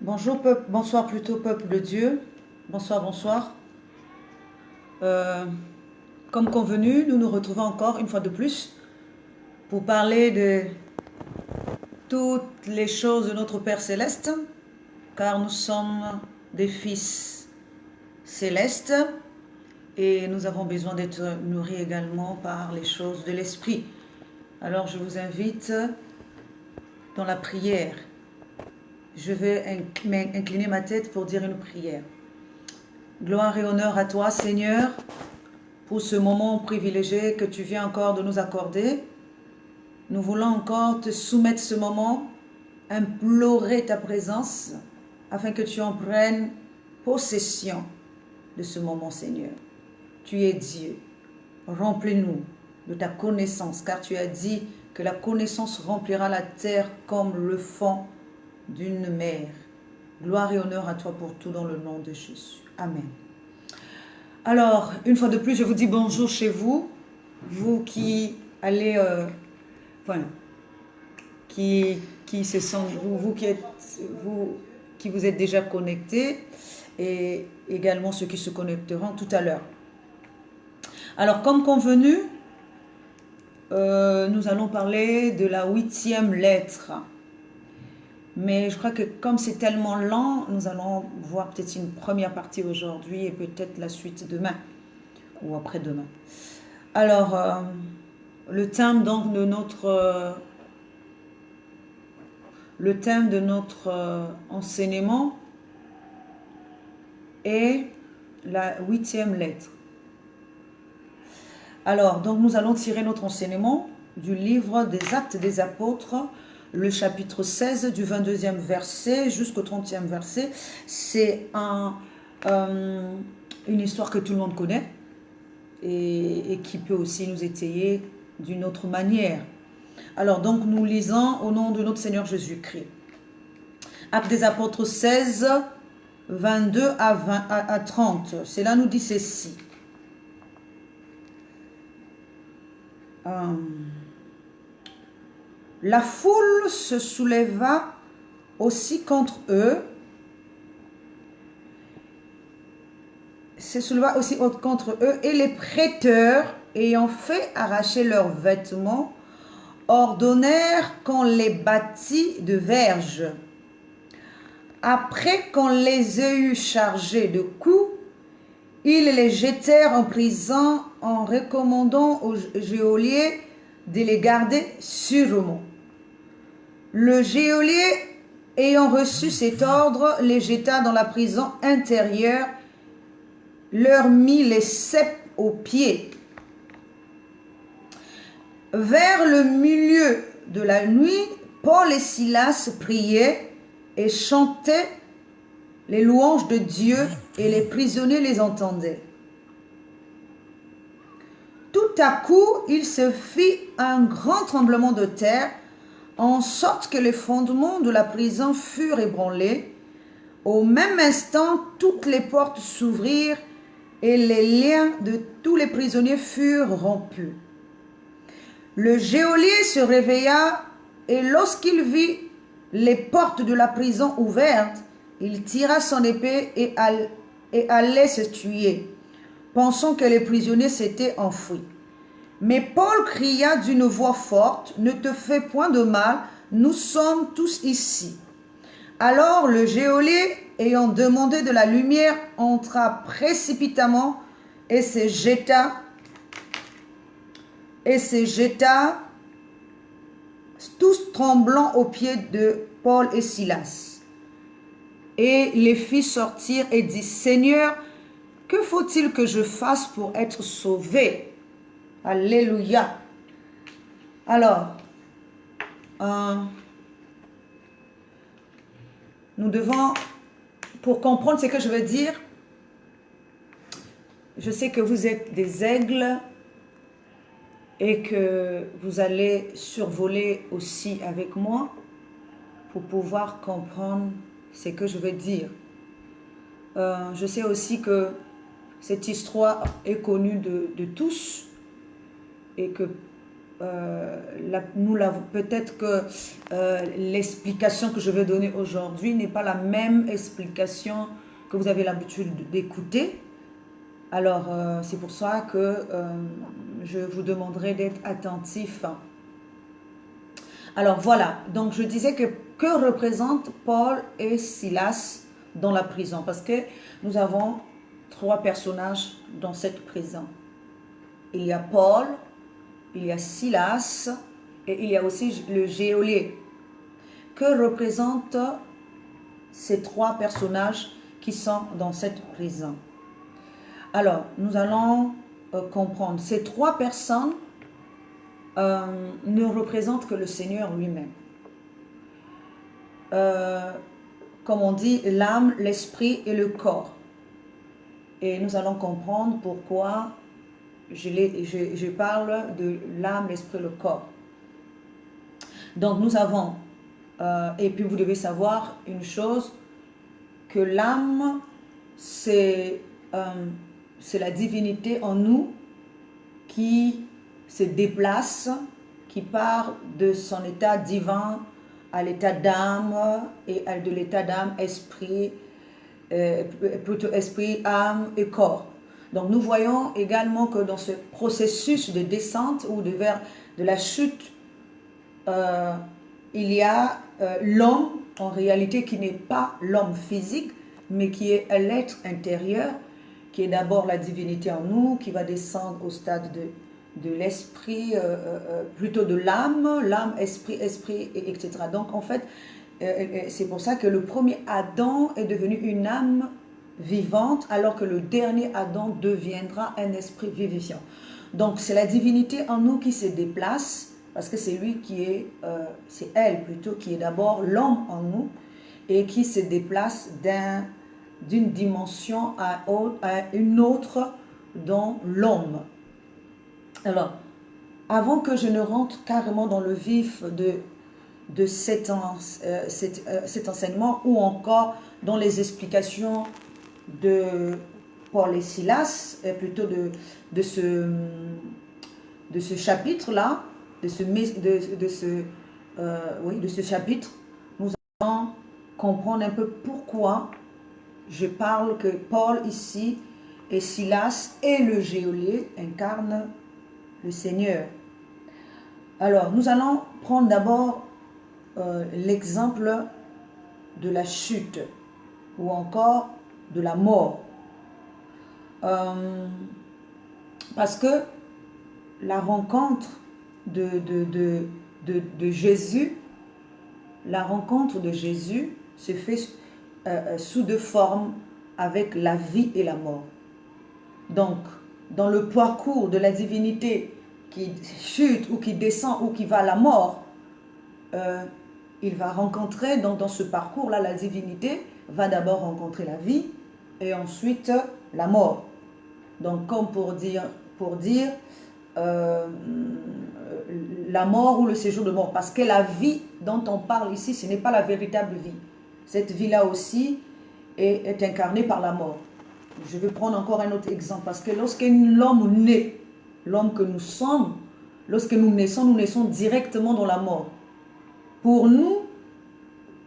Bonjour peuple, bonsoir plutôt peuple de Dieu. Bonsoir, bonsoir. Euh, Comme convenu, nous nous retrouvons encore une fois de plus pour parler de toutes les choses de notre Père Céleste, car nous sommes des fils célestes et nous avons besoin d'être nourris également par les choses de l'Esprit. Alors je vous invite dans la prière. Je vais incliner ma tête pour dire une prière. Gloire et honneur à toi, Seigneur, pour ce moment privilégié que tu viens encore de nous accorder. Nous voulons encore te soumettre ce moment, implorer ta présence, afin que tu en prennes possession de ce moment, Seigneur. Tu es Dieu. Remplis-nous de ta connaissance, car tu as dit que la connaissance remplira la terre comme le fond d'une mer. Gloire et honneur à toi pour tout dans le nom de Jésus. Amen. Alors, une fois de plus, je vous dis bonjour chez vous, vous qui allez, voilà, qui se sont, vous qui êtes, vous qui vous êtes déjà connectés, et également ceux qui se connecteront tout à l'heure. Alors, comme convenu, nous allons parler de la 8e lettre. Mais je crois que comme c'est tellement lent, nous allons voir peut-être une première partie aujourd'hui et peut-être la suite demain ou après-demain. Alors, le thème donc de notre enseignement est la 8e lettre. Alors, donc nous allons tirer notre enseignement du livre des Actes des Apôtres, le chapitre 16 du 22e verset jusqu'au 30e verset. C'est une histoire que tout le monde connaît et qui peut aussi nous étayer d'une autre manière. Alors, donc, nous lisons au nom de notre Seigneur Jésus-Christ. Actes des Apôtres 16, 22 à 30. Cela nous dit ceci. La foule se souleva aussi contre eux. Et les prêteurs, ayant fait arracher leurs vêtements, ordonnèrent qu'on les bâtît de verges. Après qu'on les ait eus chargés de coups, ils les jetèrent en prison en recommandant au geôlier de les garder sûrement. Le geôlier, ayant reçu cet ordre, les jeta dans la prison intérieure, leur mit les ceps aux pieds. Vers le milieu de la nuit, Paul et Silas priaient et chantaient les louanges de Dieu, et les prisonniers les entendaient. Tout à coup, il se fit un grand tremblement de terre, en sorte que les fondements de la prison furent ébranlés. Au même instant, toutes les portes s'ouvrirent et les liens de tous les prisonniers furent rompus. Le geôlier se réveilla et lorsqu'il vit les portes de la prison ouvertes, il tira son épée et allait se tuer, pensant que les prisonniers s'étaient enfuis. Mais Paul cria d'une voix forte, « Ne te fais point de mal, nous sommes tous ici. » Alors le geôlier, ayant demandé de la lumière, entra précipitamment et se jeta tous tremblants aux pieds de Paul et Silas. Et les fit sortir et dit, « Seigneur, que faut-il que je fasse pour être sauvé? » Alléluia. Alors, nous devons, pour comprendre ce que je veux dire, je sais que vous êtes des aigles et que vous allez survoler aussi avec moi pour pouvoir comprendre ce que je veux dire. Je sais aussi que cette histoire est connue de tous et que peut-être que l'explication que je vais donner aujourd'hui n'est pas la même explication que vous avez l'habitude d'écouter. Alors, c'est pour ça que je vous demanderai d'être attentif. Alors voilà, donc je disais que représentent Paul et Silas dans la prison? Parce que nous avons 3 personnages dans cette prison. Il y a Paul, il y a Silas et il y a aussi le geôlier. Que représentent ces 3 personnages qui sont dans cette prison? Alors, nous allons comprendre. Ces 3 personnes ne représentent que le Seigneur lui-même. Comme on dit, l'âme, l'esprit et le corps. Et nous allons comprendre pourquoi je parle de l'âme, l'esprit et le corps. Donc nous avons, et puis vous devez savoir une chose, que l'âme, c'est la divinité en nous qui se déplace, qui part de son état divin à l'état d'âme, et de l'état d'âme, esprit, plutôt esprit, âme et corps. Donc nous voyons également que dans ce processus de descente ou de la chute, il y a l'homme en réalité qui n'est pas l'homme physique, mais qui est l'être intérieur, qui est d'abord la divinité en nous, qui va descendre au stade de l'esprit, plutôt de l'âme, esprit, etc. Donc en fait, c'est pour ça que le premier Adam est devenu une âme vivante, alors que le dernier Adam deviendra un esprit vivifiant. Donc c'est la divinité en nous qui se déplace, parce que c'est lui qui est, c'est elle plutôt, qui est d'abord l'homme en nous, et qui se déplace d'une dimension à une autre dans l'homme. Alors, avant que je ne rentre carrément dans le vif de cet enseignement, ou encore dans les explications de Paul et Silas, plutôt de ce chapitre-là, de ce chapitre, nous allons comprendre un peu pourquoi je parle que Paul ici et Silas et le geôlier incarnent le Seigneur. Alors, nous allons prendre d'abord l'exemple de la chute ou encore de la mort. Parce que la rencontre de Jésus, se fait sous 2 formes, avec la vie et la mort. Donc, dans le parcours de la divinité qui chute ou qui descend ou qui va à la mort, il va rencontrer, dans ce parcours-là, la divinité va d'abord rencontrer la vie et ensuite la mort. Donc, comme pour dire la mort ou le séjour de mort, parce que la vie dont on parle ici, ce n'est pas la véritable vie. Cette vie-là aussi est incarnée par la mort. Je vais prendre encore un autre exemple, parce que lorsque l'homme naît, l'homme que nous sommes, lorsque nous naissons directement dans la mort. Pour nous,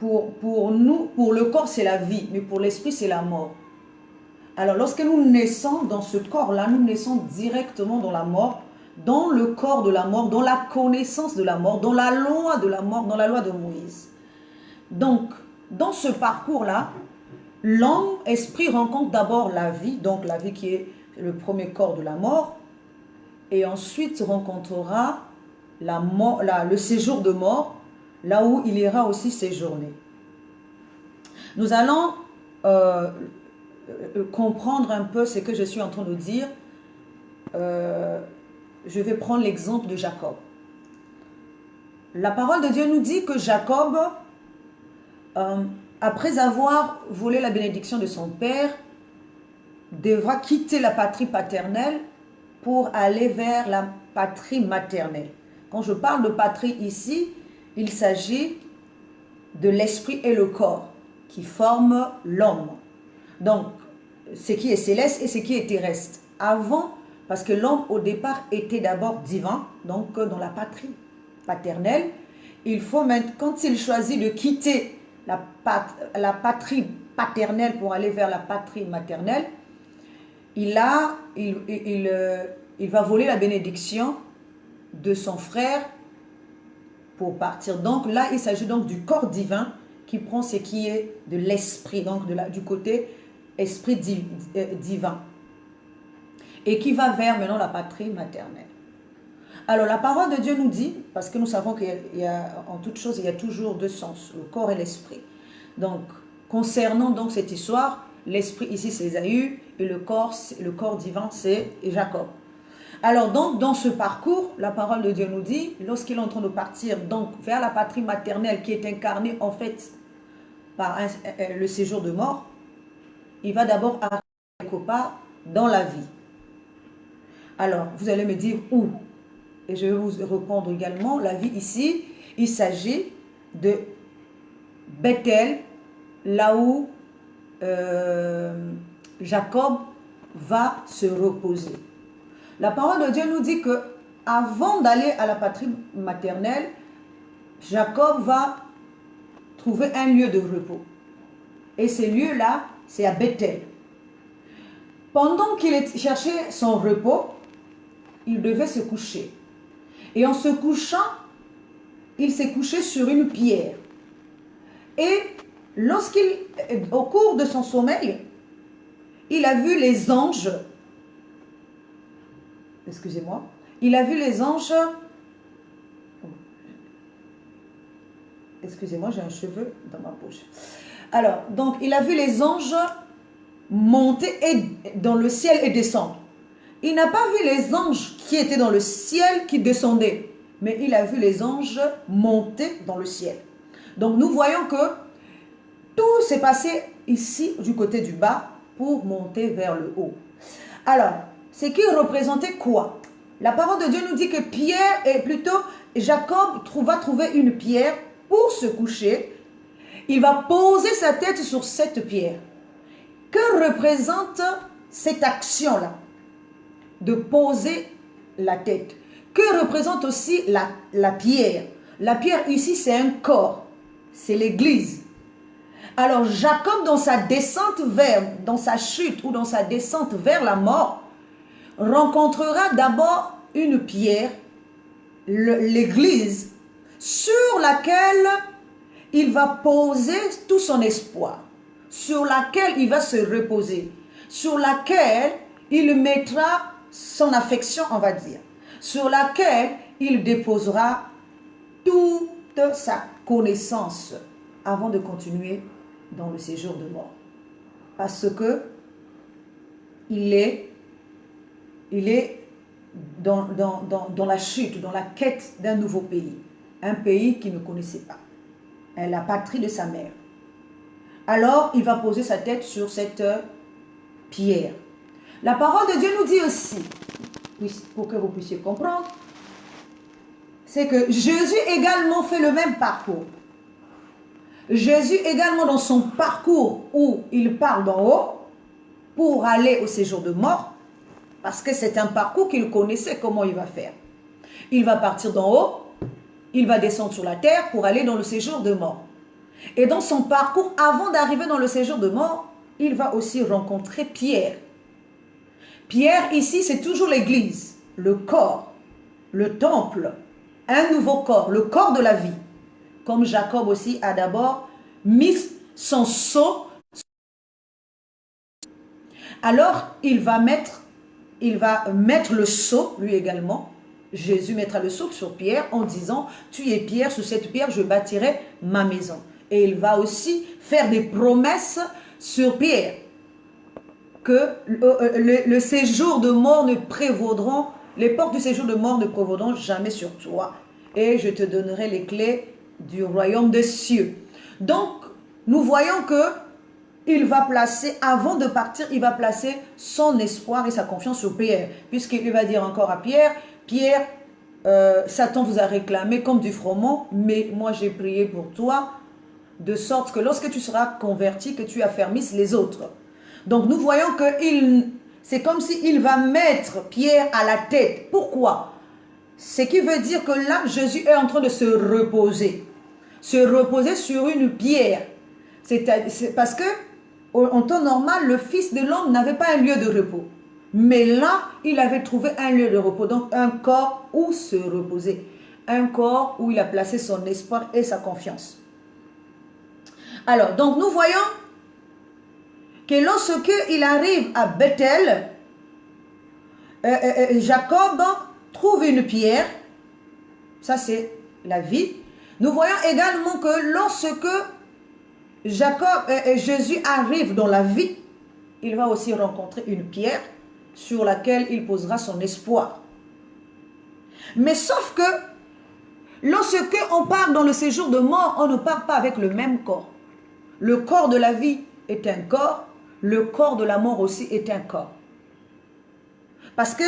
pour le corps, c'est la vie, mais pour l'esprit, c'est la mort. Alors, lorsque nous naissons dans ce corps-là, nous naissons directement dans la mort, dans le corps de la mort, dans la connaissance de la mort, dans la loi de la mort, dans la loi de Moïse. Donc, dans ce parcours-là, l'homme, esprit, rencontre d'abord la vie, donc la vie qui est le premier corps de la mort, et ensuite rencontrera le séjour de mort, là où il ira aussi séjourner. Nous allons comprendre un peu ce que je suis en train de dire. Je vais prendre l'exemple de Jacob. La parole de Dieu nous dit que Jacob, après avoir volé la bénédiction de son père, devra quitter la patrie paternelle pour aller vers la patrie maternelle. Quand je parle de patrie ici, il s'agit de l'esprit et le corps qui forment l'homme. Donc, ce qui est céleste et ce qui est terrestre. Avant, Parce que l'homme au départ était d'abord divin, donc dans la patrie paternelle. Il faut maintenant, quand il choisit de quitter la patrie paternelle pour aller vers la patrie maternelle, il va voler la bénédiction de son frère pour partir. Donc là, il s'agit donc du corps divin qui prend ce qui est de l'esprit, donc du côté esprit divin, et qui va vers maintenant la patrie maternelle. Alors la parole de Dieu nous dit, parce que nous savons qu'il y a en toute chose, il y a toujours deux sens, le corps et l'esprit. Donc concernant donc cette histoire, l'esprit ici c'est Ésaü et le corps divin c'est Jacob. Alors donc dans ce parcours, la parole de Dieu nous dit, lorsqu'il est en train de partir donc vers la patrie maternelle qui est incarnée en fait par le séjour de mort, il va d'abord arriver quelque part dans la vie. Alors vous allez me dire où? Et je vais vous répondre également, la vie ici, il s'agit de Bethel, là où Jacob va se reposer. La parole de Dieu nous dit que avant d'aller à la patrie maternelle, Jacob va trouver un lieu de repos. Et ce lieu-là, c'est à Bethel. Pendant qu'il cherchait son repos, il devait se coucher. Et en se couchant, il s'est couché sur une pierre. Et au cours de son sommeil, il a vu les anges. Excusez-moi. Il a vu les anges. Excusez-moi, j'ai un cheveu dans ma bouche. Alors, donc, il a vu les anges monter dans le ciel et descendre. Il n'a pas vu les anges qui étaient dans le ciel qui descendaient, mais il a vu les anges monter dans le ciel. Donc nous voyons que tout s'est passé ici du côté du bas pour monter vers le haut. Alors, ce qui représentait quoi? La parole de Dieu nous dit que Jacob va trouver une pierre pour se coucher. Il va poser sa tête sur cette pierre. Que représente cette action-là? De poser la tête. Que représente aussi la pierre? La pierre ici, c'est un corps. C'est l'église. Alors Jacob, dans sa chute ou dans sa descente vers la mort, rencontrera d'abord une pierre, l'église, sur laquelle il va poser tout son espoir, sur laquelle il va se reposer, sur laquelle il mettra son affection, on va dire, sur laquelle il déposera toute sa connaissance avant de continuer dans le séjour de mort. Parce que il est dans la chute, dans la quête d'un nouveau pays. Un pays qu'il ne connaissait pas. La patrie de sa mère. Alors, il va poser sa tête sur cette pierre. La parole de Dieu nous dit aussi, pour que vous puissiez comprendre, c'est que Jésus également fait le même parcours. Jésus également dans son parcours où il part d'en haut pour aller au séjour de mort, parce que c'est un parcours qu'il connaissait comment il va faire. Il va partir d'en haut, il va descendre sur la terre pour aller dans le séjour de mort. Et dans son parcours, avant d'arriver dans le séjour de mort, il va aussi rencontrer Pierre. Pierre, ici, c'est toujours l'église, le corps, le temple, un nouveau corps, le corps de la vie. Comme Jacob aussi a d'abord mis son sceau. Alors, il va mettre le sceau, lui également. Jésus mettra le sceau sur Pierre en disant, tu es Pierre, sur cette pierre, je bâtirai ma maison. Et il va aussi faire des promesses sur Pierre. Que le séjour de mort ne prévaudront, les portes du séjour de mort ne prévaudront jamais sur toi. Et je te donnerai les clés du royaume des cieux. Donc, nous voyons que il va placer, avant de partir, il va placer son espoir et sa confiance sur Pierre. Puisqu'il va dire encore à Pierre, Pierre, Satan vous a réclamé comme du froment, mais moi j'ai prié pour toi, de sorte que lorsque tu seras converti, que tu affermisses les autres. Donc nous voyons qu'il C'est comme s'il va mettre Pierre à la tête. Pourquoi? Ce qui veut dire que là, Jésus est en train de se reposer. Se reposer sur une pierre. C'est parce que, en temps normal, le Fils de l'homme n'avait pas un lieu de repos. Mais là, il avait trouvé un lieu de repos. Donc, un corps où se reposer. Un corps où il a placé son espoir et sa confiance. Alors, donc nous voyons que lorsque il arrive à Bethel, Jacob trouve une pierre. Ça, c'est la vie. Nous voyons également que lorsque Jésus arrive dans la vie, il va aussi rencontrer une pierre sur laquelle il posera son espoir. Mais sauf que lorsque on part dans le séjour de mort, on ne part pas avec le même corps. Le corps de la vie est un corps, le corps de la mort aussi est un corps. Parce que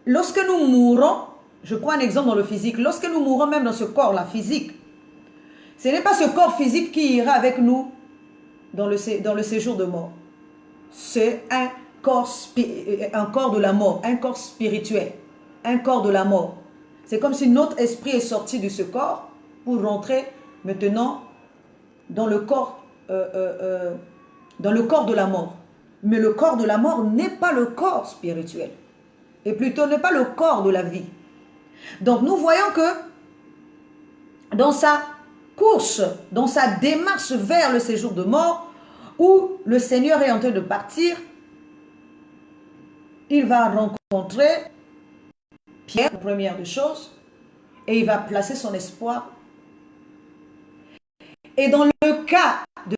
lorsque nous mourons, je prends un exemple dans le physique, lorsque nous mourons même dans ce corps-là physique, ce n'est pas ce corps physique qui ira avec nous dans le séjour de mort. C'est un corps de la mort, un corps spirituel, un corps de la mort. C'est comme si notre esprit est sorti de ce corps pour rentrer maintenant dans le corps de la mort. Mais le corps de la mort n'est pas le corps spirituel. Et plutôt n'est pas le corps de la vie. Donc nous voyons que dans sa course, dans sa démarche vers le séjour de mort, où le Seigneur est en train de partir, il va rencontrer Pierre, la première des choses, et il va placer son espoir. Et dans le cas de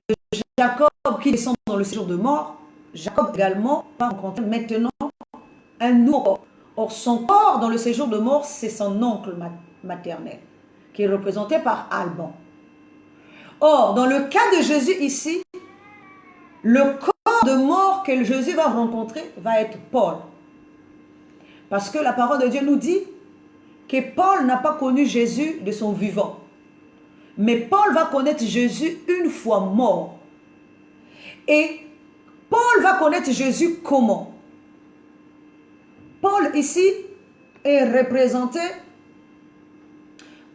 Jacob qui descend dans le séjour de mort, Jacob également va rencontrer maintenant un nouveau corps. Or, son corps dans le séjour de mort, c'est son oncle maternel, qui est représenté par Alban. Or, dans le cas de Jésus ici, le corps de mort que Jésus va rencontrer va être Paul. Parce que la parole de Dieu nous dit que Paul n'a pas connu Jésus de son vivant. Mais Paul va connaître Jésus une fois mort. Et Paul va connaître Jésus comment? Paul ici est représenté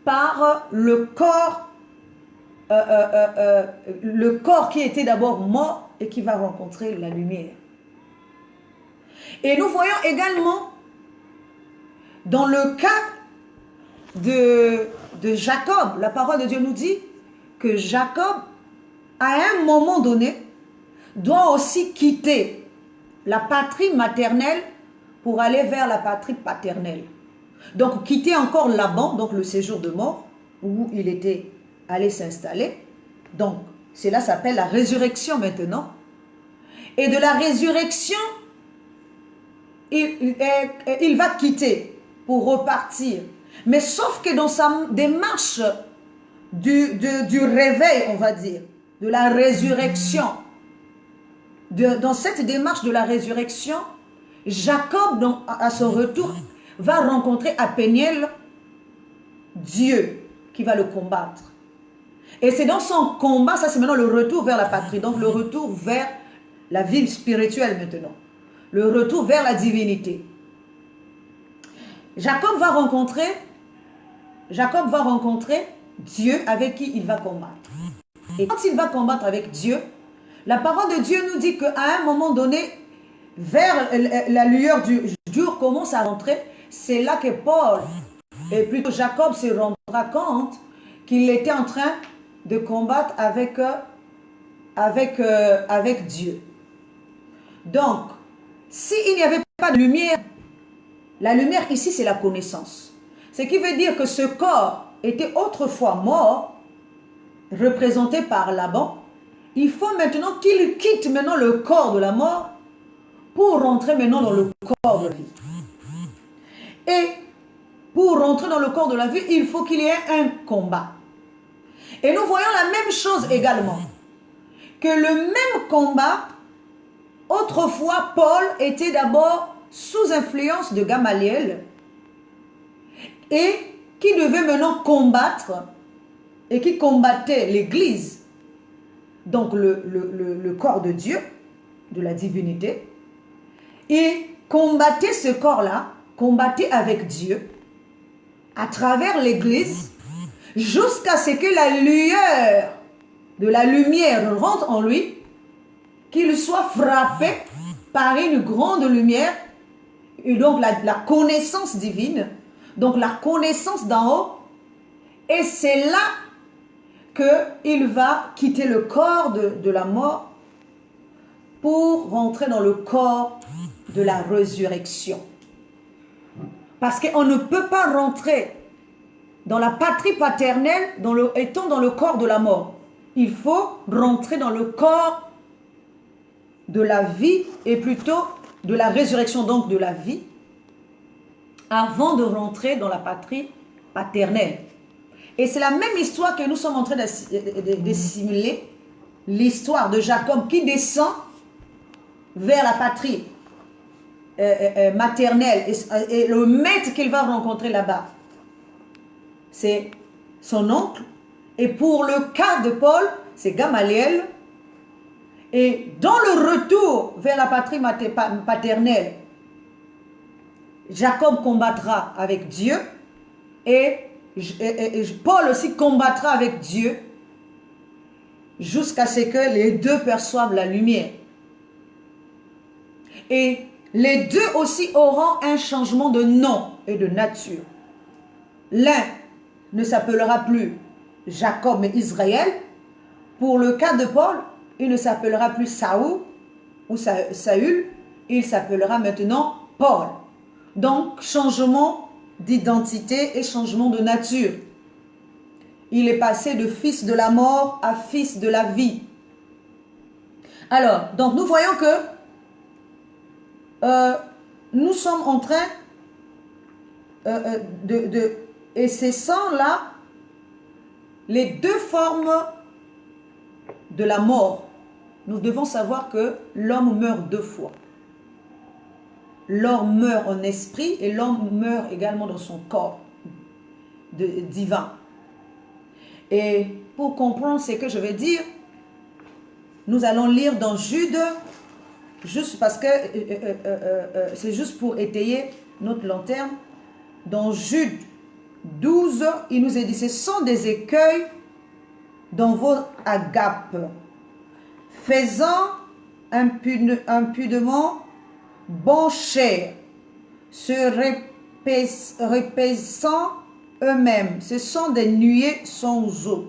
par le corps qui était d'abord mort et qui va rencontrer la lumière. Et nous voyons également dans le cas de Jacob, la parole de Dieu nous dit que Jacob, à un moment donné, doit aussi quitter la patrie maternelle pour aller vers la patrie paternelle. Donc, quitter encore Laban, donc le séjour de mort, où il était allé s'installer. Donc, cela s'appelle la résurrection maintenant. Et de la résurrection, il va quitter pour repartir. Mais sauf que dans sa démarche du réveil, on va dire, de la résurrection, dans cette démarche de la résurrection, Jacob, à son retour, va rencontrer à Péniel Dieu qui va le combattre. Et c'est dans son combat, ça c'est maintenant le retour vers la patrie, donc le retour vers la vie spirituelle maintenant, le retour vers la divinité. Jacob va rencontrer Dieu avec qui il va combattre. Et quand il va combattre avec Dieu, la parole de Dieu nous dit qu'à un moment donné, vers la lueur du jour commence à rentrer. C'est là que Paul, et plutôt Jacob, se rendra compte qu'il était en train de combattre avec Dieu. Donc, s'il n'y avait pas de lumière, la lumière ici c'est la connaissance. Ce qui veut dire que ce corps était autrefois mort, représenté par Laban. Il faut maintenant qu'il quitte maintenant le corps de la mort pour rentrer maintenant dans le corps de la vie. Et pour rentrer dans le corps de la vie, il faut qu'il y ait un combat. Et nous voyons la même chose également. Que le même combat, autrefois, Paul était d'abord sous influence de Gamaliel et qui devait maintenant combattre et qui combattait l'Église, donc le corps de Dieu, de la divinité. il combattait ce corps-là, combattait avec Dieu, à travers l'Église, jusqu'à ce que la lueur de la lumière rentre en lui, qu'il soit frappé par une grande lumière, et donc la connaissance divine, donc la connaissance d'en haut, et c'est là qu'il va quitter le corps de la mort pour rentrer dans le corps de la résurrection. Parce qu'on ne peut pas rentrer dans la patrie paternelle étant dans le corps de la mort. Il faut rentrer dans le corps de la vie, et plutôt de la résurrection, donc de la vie, avant de rentrer dans la patrie paternelle. Et c'est la même histoire que nous sommes en train de simuler, l'histoire de Jacob qui descend vers la patrie maternelle, et le maître qu'il va rencontrer là-bas, c'est son oncle. Et pour le cas de Paul, c'est Gamaliel. Et dans le retour vers la patrie paternelle, Jacob combattra avec Dieu, et Paul aussi combattra avec Dieu, jusqu'à ce que les deux perçoivent la lumière. Et les deux aussi auront un changement de nom et de nature. L'un ne s'appellera plus Jacob mais Israël. Pour le cas de Paul, il ne s'appellera plus Saül, il s'appellera maintenant Paul. Donc, changement d'identité et changement de nature. Il est passé de fils de la mort à fils de la vie. Alors, donc nous voyons que nous sommes en train et ces sangs-là, les deux formes de la mort, nous devons savoir que l'homme meurt deux fois. L'homme meurt en esprit et l'homme meurt également dans son corps divin. Et pour comprendre ce que je vais dire, nous allons lire dans Jude, juste parce que c'est juste pour étayer notre lanterne. Dans Jude 12, il nous est dit, ce sont des écueils dans vos agapes, faisant impudemment bon cher, se repaissant eux-mêmes. Ce sont des nuées sans eau,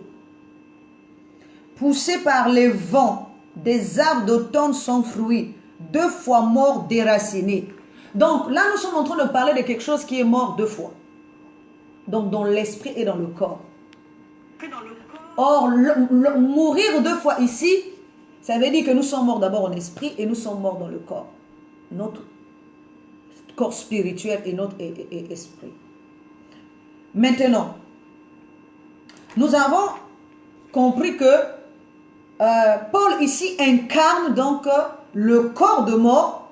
poussés par les vents, des arbres d'automne sans fruits, deux fois morts déracinés. Donc là, nous sommes en train de parler de quelque chose qui est mort deux fois. Donc dans l'esprit et dans le corps. Or, mourir deux fois ici, ça veut dire que nous sommes morts d'abord en esprit et nous sommes morts dans le corps. Notre corps spirituel et notre esprit. Maintenant, nous avons compris que Paul ici incarne donc le corps de mort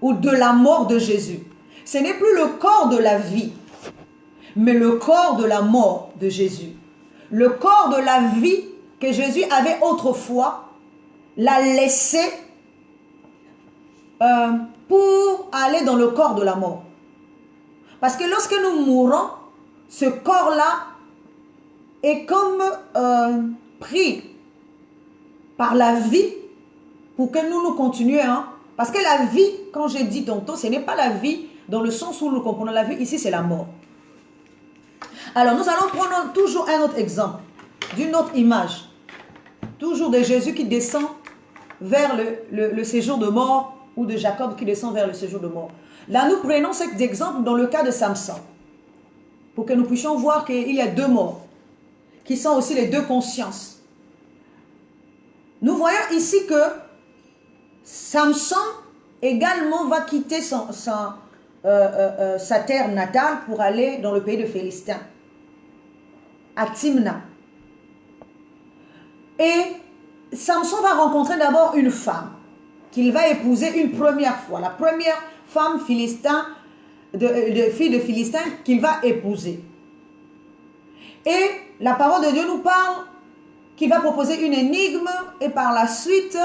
ou de la mort de Jésus. Ce n'est plus le corps de la vie, mais le corps de la mort de Jésus. Le corps de la vie que Jésus avait autrefois, l'a laissé pour aller dans le corps de la mort. Parce que lorsque nous mourons, ce corps-là est comme pris par la vie pour que nous continuions. Parce que la vie, quand j'ai dit tantôt, ce n'est pas la vie dans le sens où nous comprenons la vie. Ici, c'est la mort. Alors, nous allons prendre toujours un autre exemple, d'une autre image. Toujours de Jésus qui descend vers le séjour de mort, ou de Jacob qui descend vers le séjour de mort. Là, nous prenons cet exemple dans le cas de Samson, pour que nous puissions voir qu'il y a deux morts, qui sont aussi les deux consciences. Nous voyons ici que Samson également va quitter sa terre natale pour aller dans le pays de Philistins, à Timna. Et Samson va rencontrer d'abord une femme qu'il va épouser une première fois. La première femme fille de Philistin qu'il va épouser. Et la parole de Dieu nous parle qu'il va proposer une énigme et par la suite,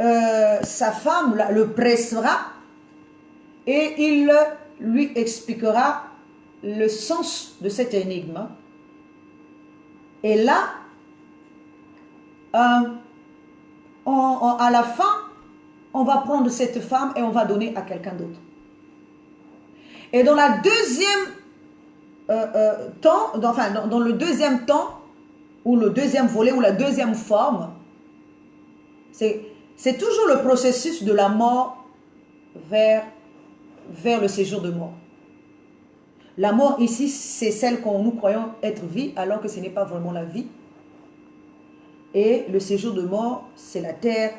sa femme le pressera et il lui expliquera le sens de cette énigme. Et là, à la fin, on va prendre cette femme et on va donner à quelqu'un d'autre. Et dans la deuxième dans le deuxième temps, ou le deuxième volet, ou la deuxième forme, c'est toujours le processus de la mort vers le séjour de mort. La mort ici, c'est celle qu'on nous croyons être vie, alors que ce n'est pas vraiment la vie. Et le séjour de mort, c'est la terre,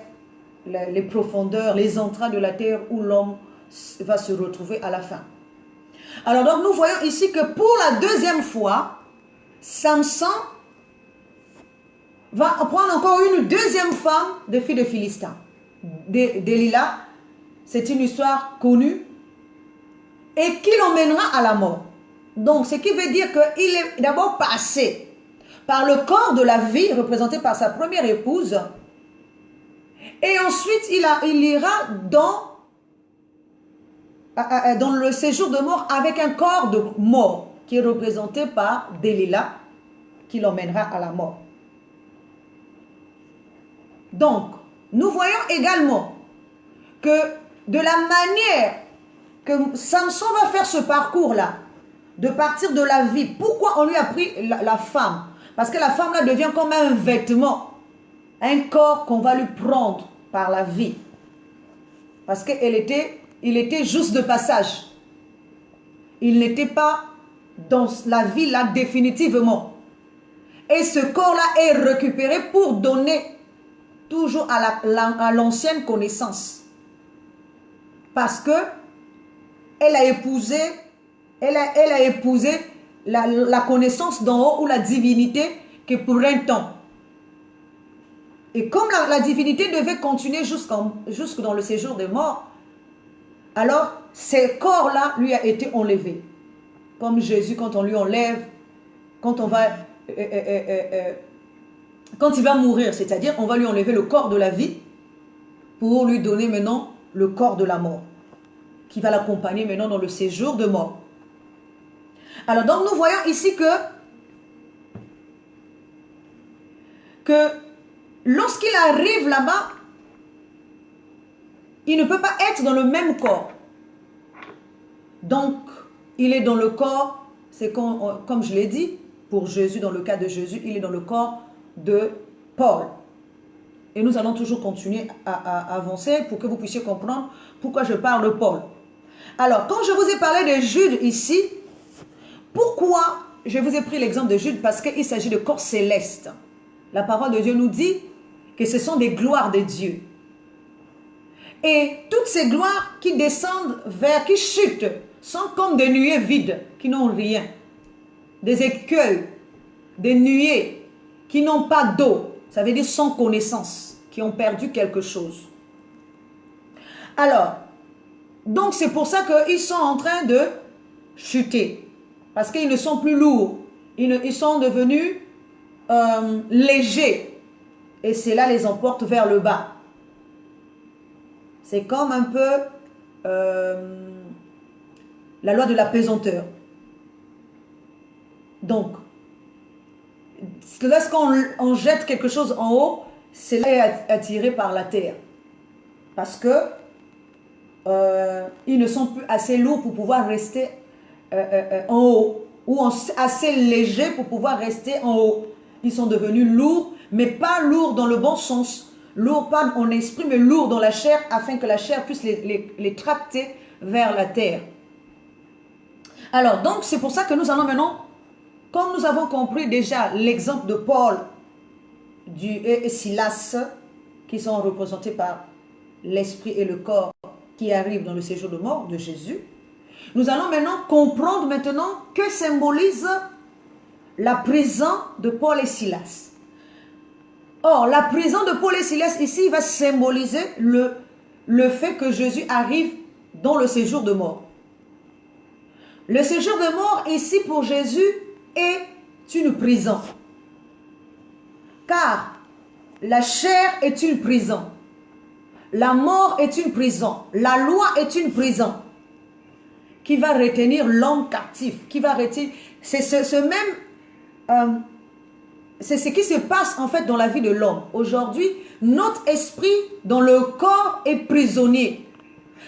les profondeurs, les entrailles de la terre où l'homme va se retrouver à la fin. Alors donc nous voyons ici que pour la deuxième fois, Samson va prendre encore une deuxième femme de fille de Philistin. Delilah, c'est une histoire connue et qui l'emmènera à la mort. Donc ce qui veut dire qu'il est d'abord passé par le corps de la vie représenté par sa première épouse et ensuite il ira dans le séjour de mort avec un corps de mort qui est représenté par Delilah qui l'emmènera à la mort. Donc, nous voyons également que de la manière que Samson va faire ce parcours-là, de partir de la vie, pourquoi on lui a pris la femme? Parce que la femme-là devient comme un vêtement, un corps qu'on va lui prendre par la vie. Parce qu'il était juste de passage. Il n'était pas dans la vie là définitivement. Et ce corps-là est récupéré pour donner toujours à l'ancienne connaissance. Parce que elle a épousé la connaissance d'en haut ou la divinité que pour un temps. Et comme la divinité devait continuer jusque dans le séjour des morts, alors ce corps-là lui a été enlevé. Comme Jésus, quand on lui enlève, quand il va mourir, c'est-à-dire on va lui enlever le corps de la vie pour lui donner maintenant le corps de la mort, qui va l'accompagner maintenant dans le séjour de mort. Alors donc nous voyons ici que lorsqu'il arrive là-bas, il ne peut pas être dans le même corps. Donc, il est dans le corps, c'est comme je l'ai dit, pour Jésus, dans le cas de Jésus, il est dans le corps de Paul. Et nous allons toujours continuer à avancer pour que vous puissiez comprendre pourquoi je parle de Paul. Alors, quand je vous ai parlé de Jude ici, pourquoi je vous ai pris l'exemple de Jude? Parce qu'il s'agit de corps célestes. La parole de Dieu nous dit que ce sont des gloires de Dieu. Et toutes ces gloires qui descendent qui chutent, sont comme des nuées vides, qui n'ont rien. Des écueils, des nuées qui n'ont pas d'eau, ça veut dire sans connaissance, qui ont perdu quelque chose. Alors, donc c'est pour ça qu'ils sont en train de chuter, parce qu'ils ne sont plus lourds, ils sont devenus légers, et cela les emporte vers le bas. C'est comme un peu la loi de la pesanteur. Donc, lorsqu'on jette quelque chose en haut, c'est là attiré par la terre. Parce que ils ne sont plus assez lourds pour pouvoir rester en haut. Ou assez légers pour pouvoir rester en haut. Ils sont devenus lourds, mais pas lourds dans le bon sens. Lourds pas en esprit, mais lourds dans la chair, afin que la chair puisse les tracter vers la terre. Alors, donc, c'est pour ça que nous allons maintenant, comme nous avons compris déjà l'exemple de Paul et Silas, qui sont représentés par l'esprit et le corps qui arrivent dans le séjour de mort de Jésus, nous allons maintenant comprendre que symbolise la prison de Paul et Silas. Or, la prison de Paul et Silas ici va symboliser le fait que Jésus arrive dans le séjour de mort. Le séjour de mort ici pour Jésus est une prison. Car la chair est une prison. La mort est une prison. La loi est une prison qui va retenir l'homme captif, qui va retenir... C'est c'est ce qui se passe en fait dans la vie de l'homme. Aujourd'hui, notre esprit dans le corps est prisonnier.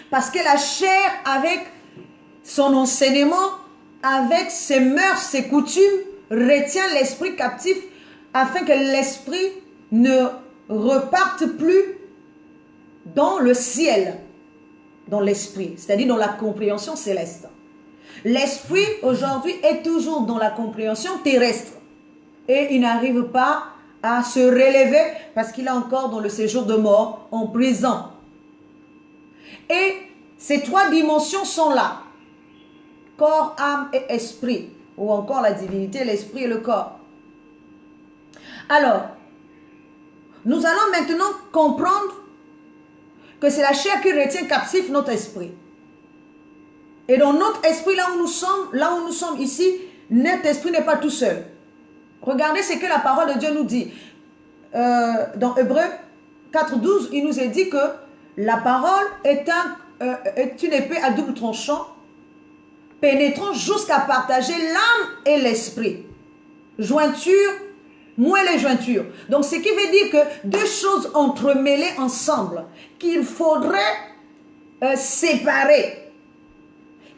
Parce que la chair, avec son enseignement, avec ses mœurs, ses coutumes, retient l'esprit captif afin que l'esprit ne reparte plus dans le ciel, dans l'esprit, c'est-à-dire dans la compréhension céleste. L'esprit aujourd'hui est toujours dans la compréhension terrestre et il n'arrive pas à se relever parce qu'il est encore dans le séjour de mort en prison. Et ces trois dimensions sont là: corps, âme et esprit, ou encore la divinité, l'esprit et le corps. Alors, nous allons maintenant comprendre que c'est la chair qui retient captif notre esprit. Et dans notre esprit, là où nous sommes ici, notre esprit n'est pas tout seul. Regardez ce que la parole de Dieu nous dit. Dans Hébreux 4:12, il nous est dit que la parole est une épée à double tranchant, pénétrant jusqu'à partager l'âme et l'esprit. Jointure, moelle et jointure. Donc, ce qui veut dire que deux choses entremêlées ensemble, qu'il faudrait séparer,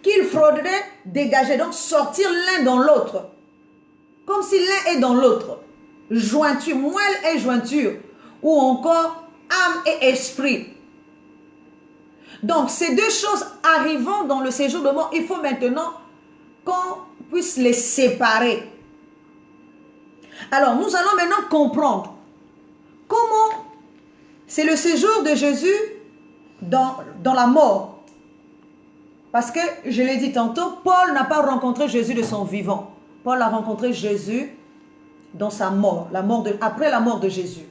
qu'il faudrait dégager, donc sortir l'un dans l'autre, comme si l'un est dans l'autre. Jointure, moelle et jointure, ou encore âme et esprit. Donc, ces deux choses arrivant dans le séjour de mort, il faut maintenant qu'on puisse les séparer. Alors, nous allons maintenant comprendre comment c'est le séjour de Jésus dans la mort. Parce que, je l'ai dit tantôt, Paul n'a pas rencontré Jésus de son vivant. Paul a rencontré Jésus dans sa mort, après la mort de Jésus.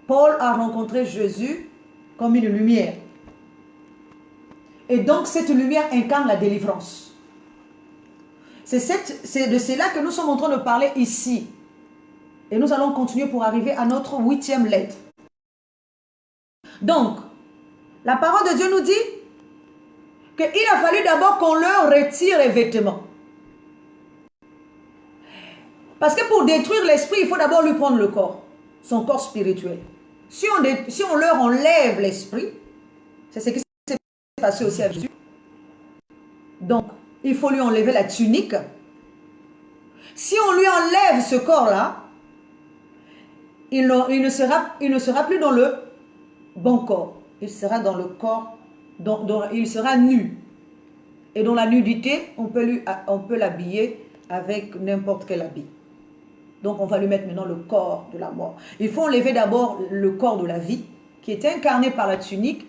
Paul a rencontré Jésus comme une lumière. Et donc, cette lumière incarne la délivrance. C'est de cela que nous sommes en train de parler ici. Et nous allons continuer pour arriver à notre 8e lettre. Donc, la parole de Dieu nous dit qu'il a fallu d'abord qu'on leur retire les vêtements. Parce que pour détruire l'esprit, il faut d'abord lui prendre le corps, son corps spirituel. Si on leur enlève l'esprit, c'est ce qui s'est passé aussi à Jésus. Donc, il faut lui enlever la tunique. Si on lui enlève ce corps-là, il ne sera plus dans le bon corps. Il sera dans le corps, il sera nu. Et dans la nudité, on peut l'habiller avec n'importe quel habit. Donc, on va lui mettre maintenant le corps de la mort. Il faut enlever d'abord le corps de la vie, qui est incarné par la tunique,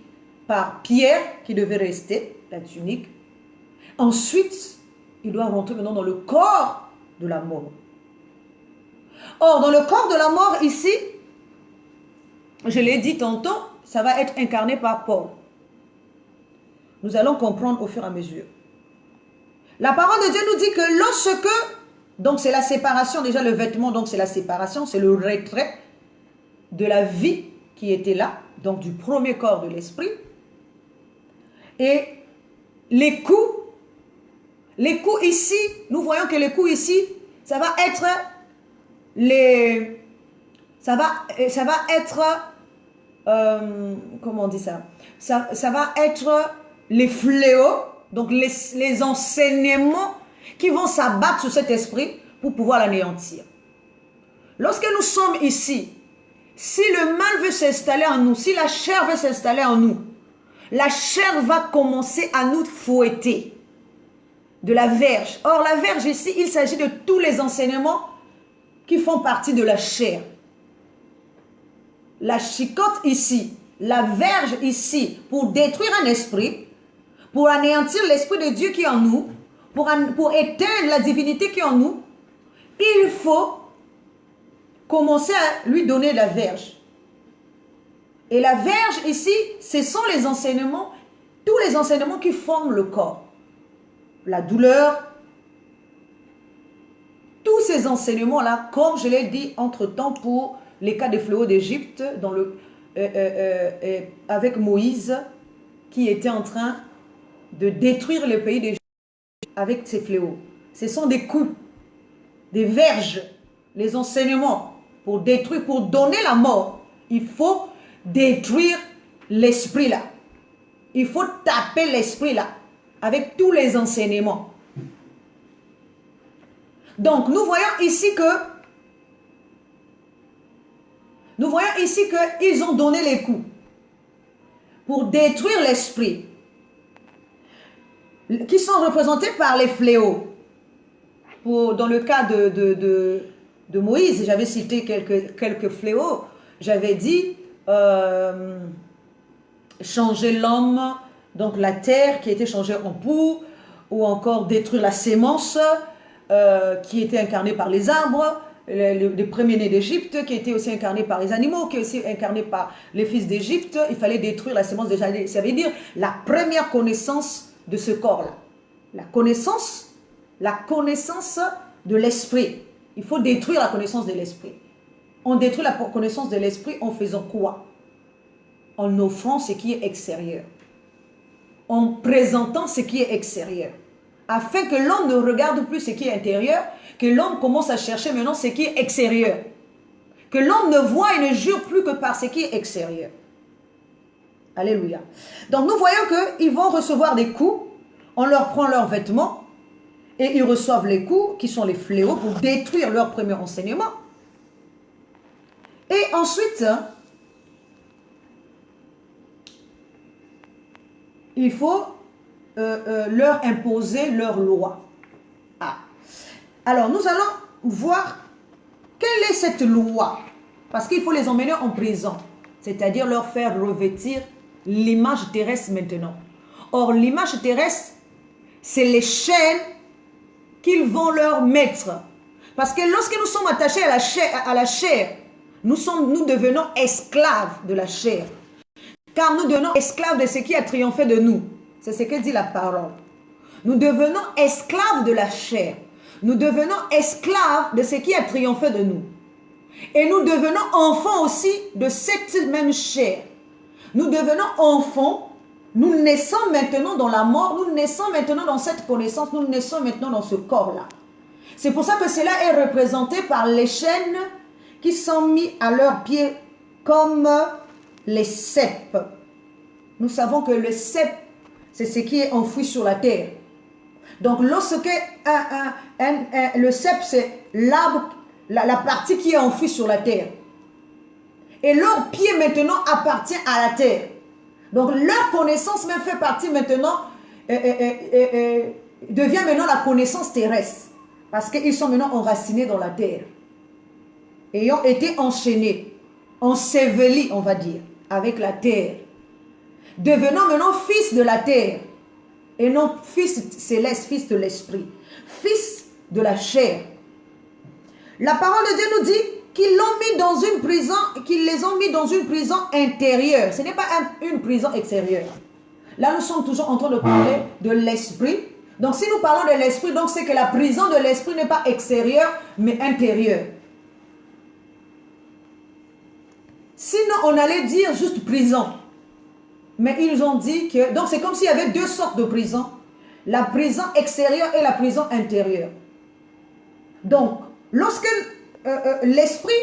par Pierre, qui devait rester, la tunique. Ensuite, il doit rentrer maintenant dans le corps de la mort. Or, dans le corps de la mort, ici, je l'ai dit tantôt, ça va être incarné par Paul. Nous allons comprendre au fur et à mesure. La parole de Dieu nous dit que lorsque, donc c'est la séparation, déjà le vêtement, donc c'est la séparation, c'est le retrait de la vie qui était là, donc du premier corps de l'esprit. Et les coups ici, nous voyons que les coups ici, ça va être comment on dit ça? Ça va être les fléaux, donc les enseignements qui vont s'abattre sur cet esprit pour pouvoir l'anéantir. Lorsque nous sommes ici, si le mal veut s'installer en nous, si la chair veut s'installer en nous, la chair va commencer à nous fouetter de la verge. Or, la verge ici, il s'agit de tous les enseignements qui font partie de la chair. La chicotte ici, la verge ici, pour détruire un esprit, pour anéantir l'esprit de Dieu qui est en nous, pour éteindre la divinité qui est en nous, il faut commencer à lui donner la verge. Et la verge ici, ce sont les enseignements, tous les enseignements qui forment le corps. La douleur, tous ces enseignements-là, comme je l'ai dit entre-temps pour les cas de fléau d'Égypte, avec Moïse qui était en train de détruire le pays d'Égypte avec ses fléaux. Ce sont des coups, des verges, les enseignements pour détruire, pour donner la mort. Il faut détruire l'esprit là. Il faut taper l'esprit là avec tous les enseignements. Donc nous voyons ici qu'ils ont donné les coups pour détruire l'esprit, qui sont représentés par les fléaux. Dans le cas de Moïse, j'avais cité quelques fléaux. J'avais dit changer l'homme, donc la terre qui était changée en boue, ou encore détruire la sémence qui était incarnée par les arbres, les premiers-nés d'Égypte, qui étaient aussi incarnés par les animaux, qui étaient aussi incarnés par les fils d'Égypte. Il fallait détruire la sémence déjà. Ça veut dire la première connaissance de ce corps-là. La connaissance de l'esprit. Il faut détruire la connaissance de l'esprit. On détruit la connaissance de l'esprit en faisant quoi? En offrant ce qui est extérieur. En présentant ce qui est extérieur. Afin que l'homme ne regarde plus ce qui est intérieur, que l'homme commence à chercher maintenant ce qui est extérieur. Que l'homme ne voit et ne jure plus que par ce qui est extérieur. Alléluia. Donc nous voyons qu'ils vont recevoir des coups, on leur prend leurs vêtements, et ils reçoivent les coups, qui sont les fléaux, pour détruire leur premier enseignement. Et ensuite, il faut leur imposer leur loi. Ah. Alors, nous allons voir quelle est cette loi. Parce qu'il faut les emmener en prison, c'est-à-dire leur faire revêtir l'image terrestre maintenant. Or, l'image terrestre, c'est les chaînes qu'ils vont leur mettre. Parce que lorsque nous sommes attachés à la chair, nous devenons esclaves de la chair. Car nous devenons esclaves de ce qui a triomphé de nous. C'est ce que dit la parole. Nous devenons esclaves de la chair. Nous devenons esclaves de ce qui a triomphé de nous. Et nous devenons enfants aussi de cette même chair. Nous devenons enfants. Nous naissons maintenant dans la mort. Nous naissons maintenant dans cette connaissance. Nous naissons maintenant dans ce corps-là. C'est pour ça que cela est représenté par les chaînes qui sont mises à leurs pieds comme les cèpes. Nous savons que le cèpe, c'est ce qui est enfoui sur la terre. Donc, lorsque le cèpe, c'est l'arbre, la partie qui est enfouie sur la terre. Et leur pied maintenant appartient à la terre. Donc, leur connaissance même fait partie maintenant, devient maintenant la connaissance terrestre. Parce qu'ils sont maintenant enracinés dans la terre. Ayant été enchaînés, ensevelis, on va dire, avec la terre. Devenant maintenant fils de la terre. Et non fils céleste, fils de l'esprit. Fils de la chair. La parole de Dieu nous dit qu'ils l'ont mis dans une prison, qu'ils les ont mis dans une prison intérieure. Ce n'est pas une prison extérieure. Là, nous sommes toujours en train de parler de l'esprit. Donc, si nous parlons de l'esprit, donc c'est que la prison de l'esprit n'est pas extérieure, mais intérieure. Sinon, on allait dire juste prison. Mais ils ont dit que... Donc, c'est comme s'il y avait deux sortes de prisons. La prison extérieure et la prison intérieure. Donc, lorsque l'esprit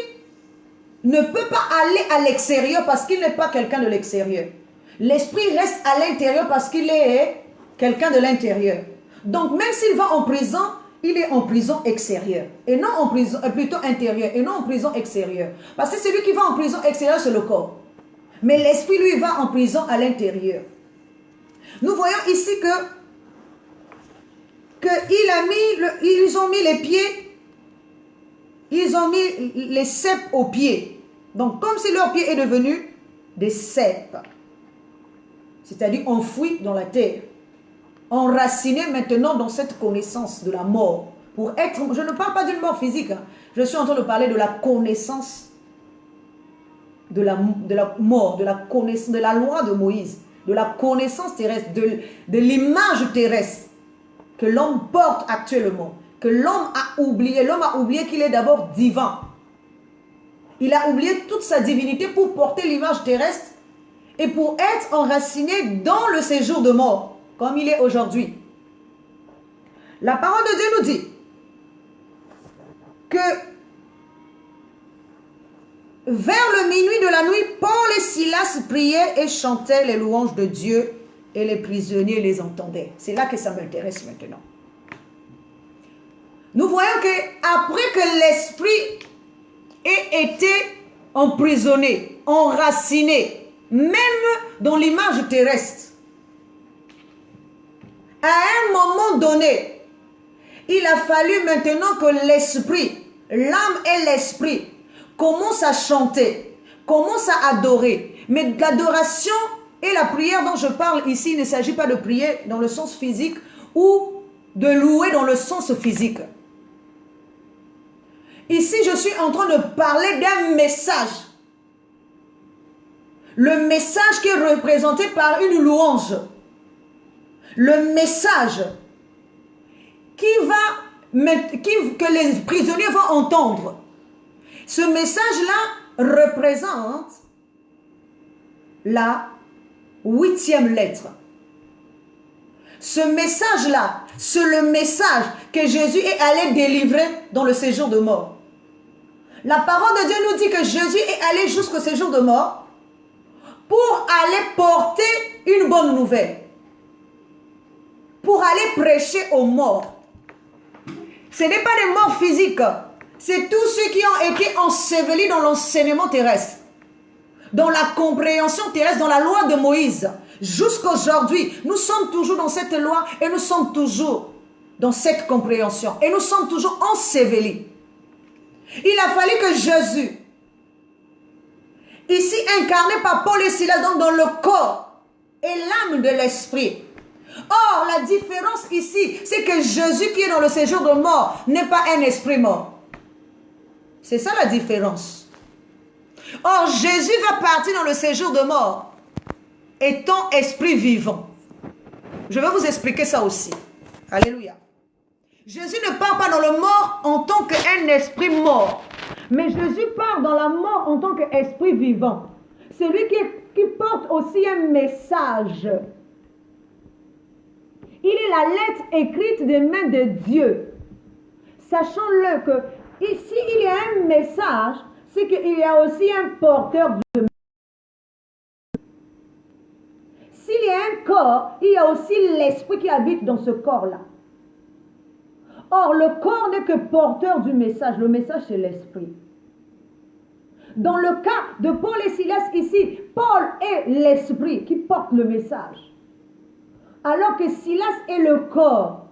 ne peut pas aller à l'extérieur parce qu'il n'est pas quelqu'un de l'extérieur. L'esprit reste à l'intérieur parce qu'il est quelqu'un de l'intérieur. Donc, même s'il va en prison, il est en prison extérieure. Et non en prison, plutôt intérieure. Et non en prison extérieure. Parce que celui qui va en prison extérieure, c'est le corps. Mais l'esprit, lui, va en prison à l'intérieur. Nous voyons ici ils ont mis les pieds, ils ont mis les cèpes aux pieds. Donc, comme si leur pied est devenu des cèpes. C'est-à-dire enfouis dans la terre. Enracinés maintenant dans cette connaissance de la mort. Pour être, je ne parle pas d'une mort physique. Hein. Je suis en train de parler de la connaissance de la mort, de la connaissance, de la loi de Moïse, de la connaissance terrestre, de l'image terrestre que l'homme porte actuellement, que l'homme a oublié. L'homme a oublié qu'il est d'abord divin. Il a oublié toute sa divinité pour porter l'image terrestre et pour être enraciné dans le séjour de mort, comme il est aujourd'hui. La parole de Dieu nous dit que vers le minuit de la nuit, Paul et Silas priaient et chantaient les louanges de Dieu et les prisonniers les entendaient. C'est là que ça m'intéresse maintenant. Nous voyons qu'après que l'esprit ait été emprisonné, enraciné, même dans l'image terrestre, à un moment donné, il a fallu maintenant que l'esprit, l'âme et l'esprit commencent à chanter, commencent à adorer. Mais l'adoration et la prière dont je parle ici, il ne s'agit pas de prier dans le sens physique ou de louer dans le sens physique. Ici, je suis en train de parler d'un message. Le message qui est représenté par une louange. Le message que les prisonniers vont entendre. Ce message-là représente la 8e lettre. Ce message-là, c'est le message que Jésus est allé délivrer dans le séjour de mort. La parole de Dieu nous dit que Jésus est allé jusqu'au séjour de mort pour aller porter une bonne nouvelle, pour aller prêcher aux morts. Ce n'est pas des morts physiques, c'est tous ceux qui ont été ensevelis dans l'enseignement terrestre, dans la compréhension terrestre, dans la loi de Moïse. Jusqu'aujourd'hui, nous sommes toujours dans cette loi et nous sommes toujours dans cette compréhension et nous sommes toujours ensevelis. Il a fallu que Jésus, ici incarné par Paul et Silas, donc dans le corps et l'âme de l'esprit. Or, la différence ici, c'est que Jésus qui est dans le séjour de mort n'est pas un esprit mort. C'est ça la différence. Or, Jésus va partir dans le séjour de mort étant esprit vivant. Je vais vous expliquer ça aussi. Alléluia. Jésus ne part pas dans le mort en tant qu'un esprit mort, mais Jésus part dans la mort en tant qu'esprit vivant. Celui qui porte aussi un message. Il est la lettre écrite des mains de Dieu. Sachons-le que ici il y a un message, c'est qu'il y a aussi un porteur de message. S'il y a un corps, il y a aussi l'esprit qui habite dans ce corps-là. Or, le corps n'est que porteur du message. Le message, c'est l'esprit. Dans le cas de Paul et Silas ici, Paul est l'esprit qui porte le message. Alors que Silas est le corps.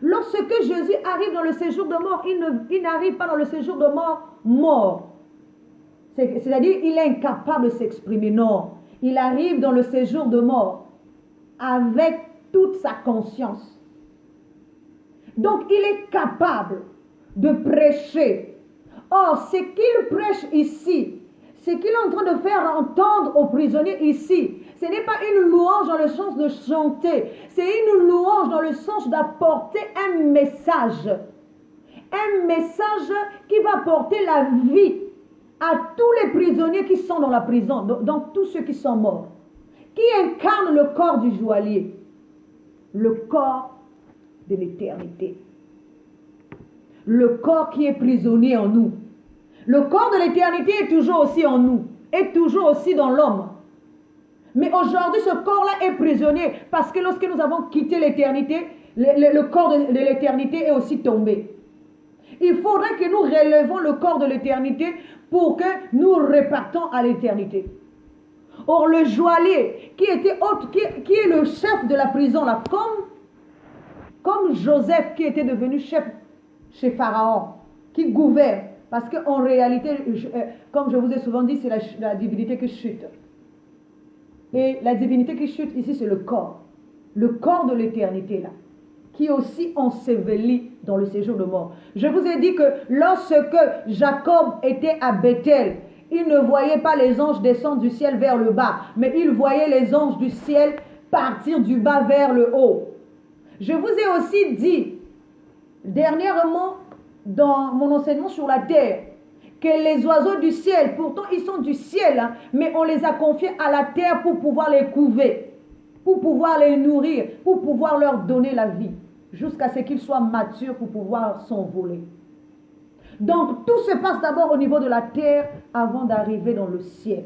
Lorsque Jésus arrive dans le séjour de mort, il n'arrive pas dans le séjour de mort. C'est-à-dire, il est incapable de s'exprimer. Non. Il arrive dans le séjour de mort avec toute sa conscience. Donc, il est capable de prêcher. Or, ce qu'il prêche ici, ce qu'il est en train de faire entendre aux prisonniers ici, ce n'est pas une louange dans le sens de chanter, c'est une louange dans le sens d'apporter un message. Un message qui va porter la vie à tous les prisonniers qui sont dans la prison, donc tous ceux qui sont morts. Qui incarne le corps du joaillier? Le corps de l'éternité. Le corps qui est prisonnier en nous. Le corps de l'éternité est toujours aussi en nous, est toujours aussi dans l'homme. Mais aujourd'hui, ce corps-là est prisonnier parce que lorsque nous avons quitté l'éternité, le corps de l'éternité est aussi tombé. Il faudrait que nous relevons le corps de l'éternité pour que nous repartons à l'éternité. Or, le joaillier qui est le chef de la prison, là, comme Joseph qui était devenu chef chez Pharaon, qui gouverne, parce qu'en réalité, comme je vous ai souvent dit, c'est la divinité qui chute. Et la divinité qui chute ici, c'est le corps de l'éternité là, qui est aussi enseveli dans le séjour de mort. Je vous ai dit que lorsque Jacob était à Bethel, il ne voyait pas les anges descendre du ciel vers le bas, mais il voyait les anges du ciel partir du bas vers le haut. Je vous ai aussi dit, dernièrement, dans mon enseignement sur la terre, que les oiseaux du ciel, pourtant ils sont du ciel, hein, mais on les a confiés à la terre pour pouvoir les couver, pour pouvoir les nourrir, pour pouvoir leur donner la vie, jusqu'à ce qu'ils soient matures pour pouvoir s'envoler. Donc tout se passe d'abord au niveau de la terre avant d'arriver dans le ciel.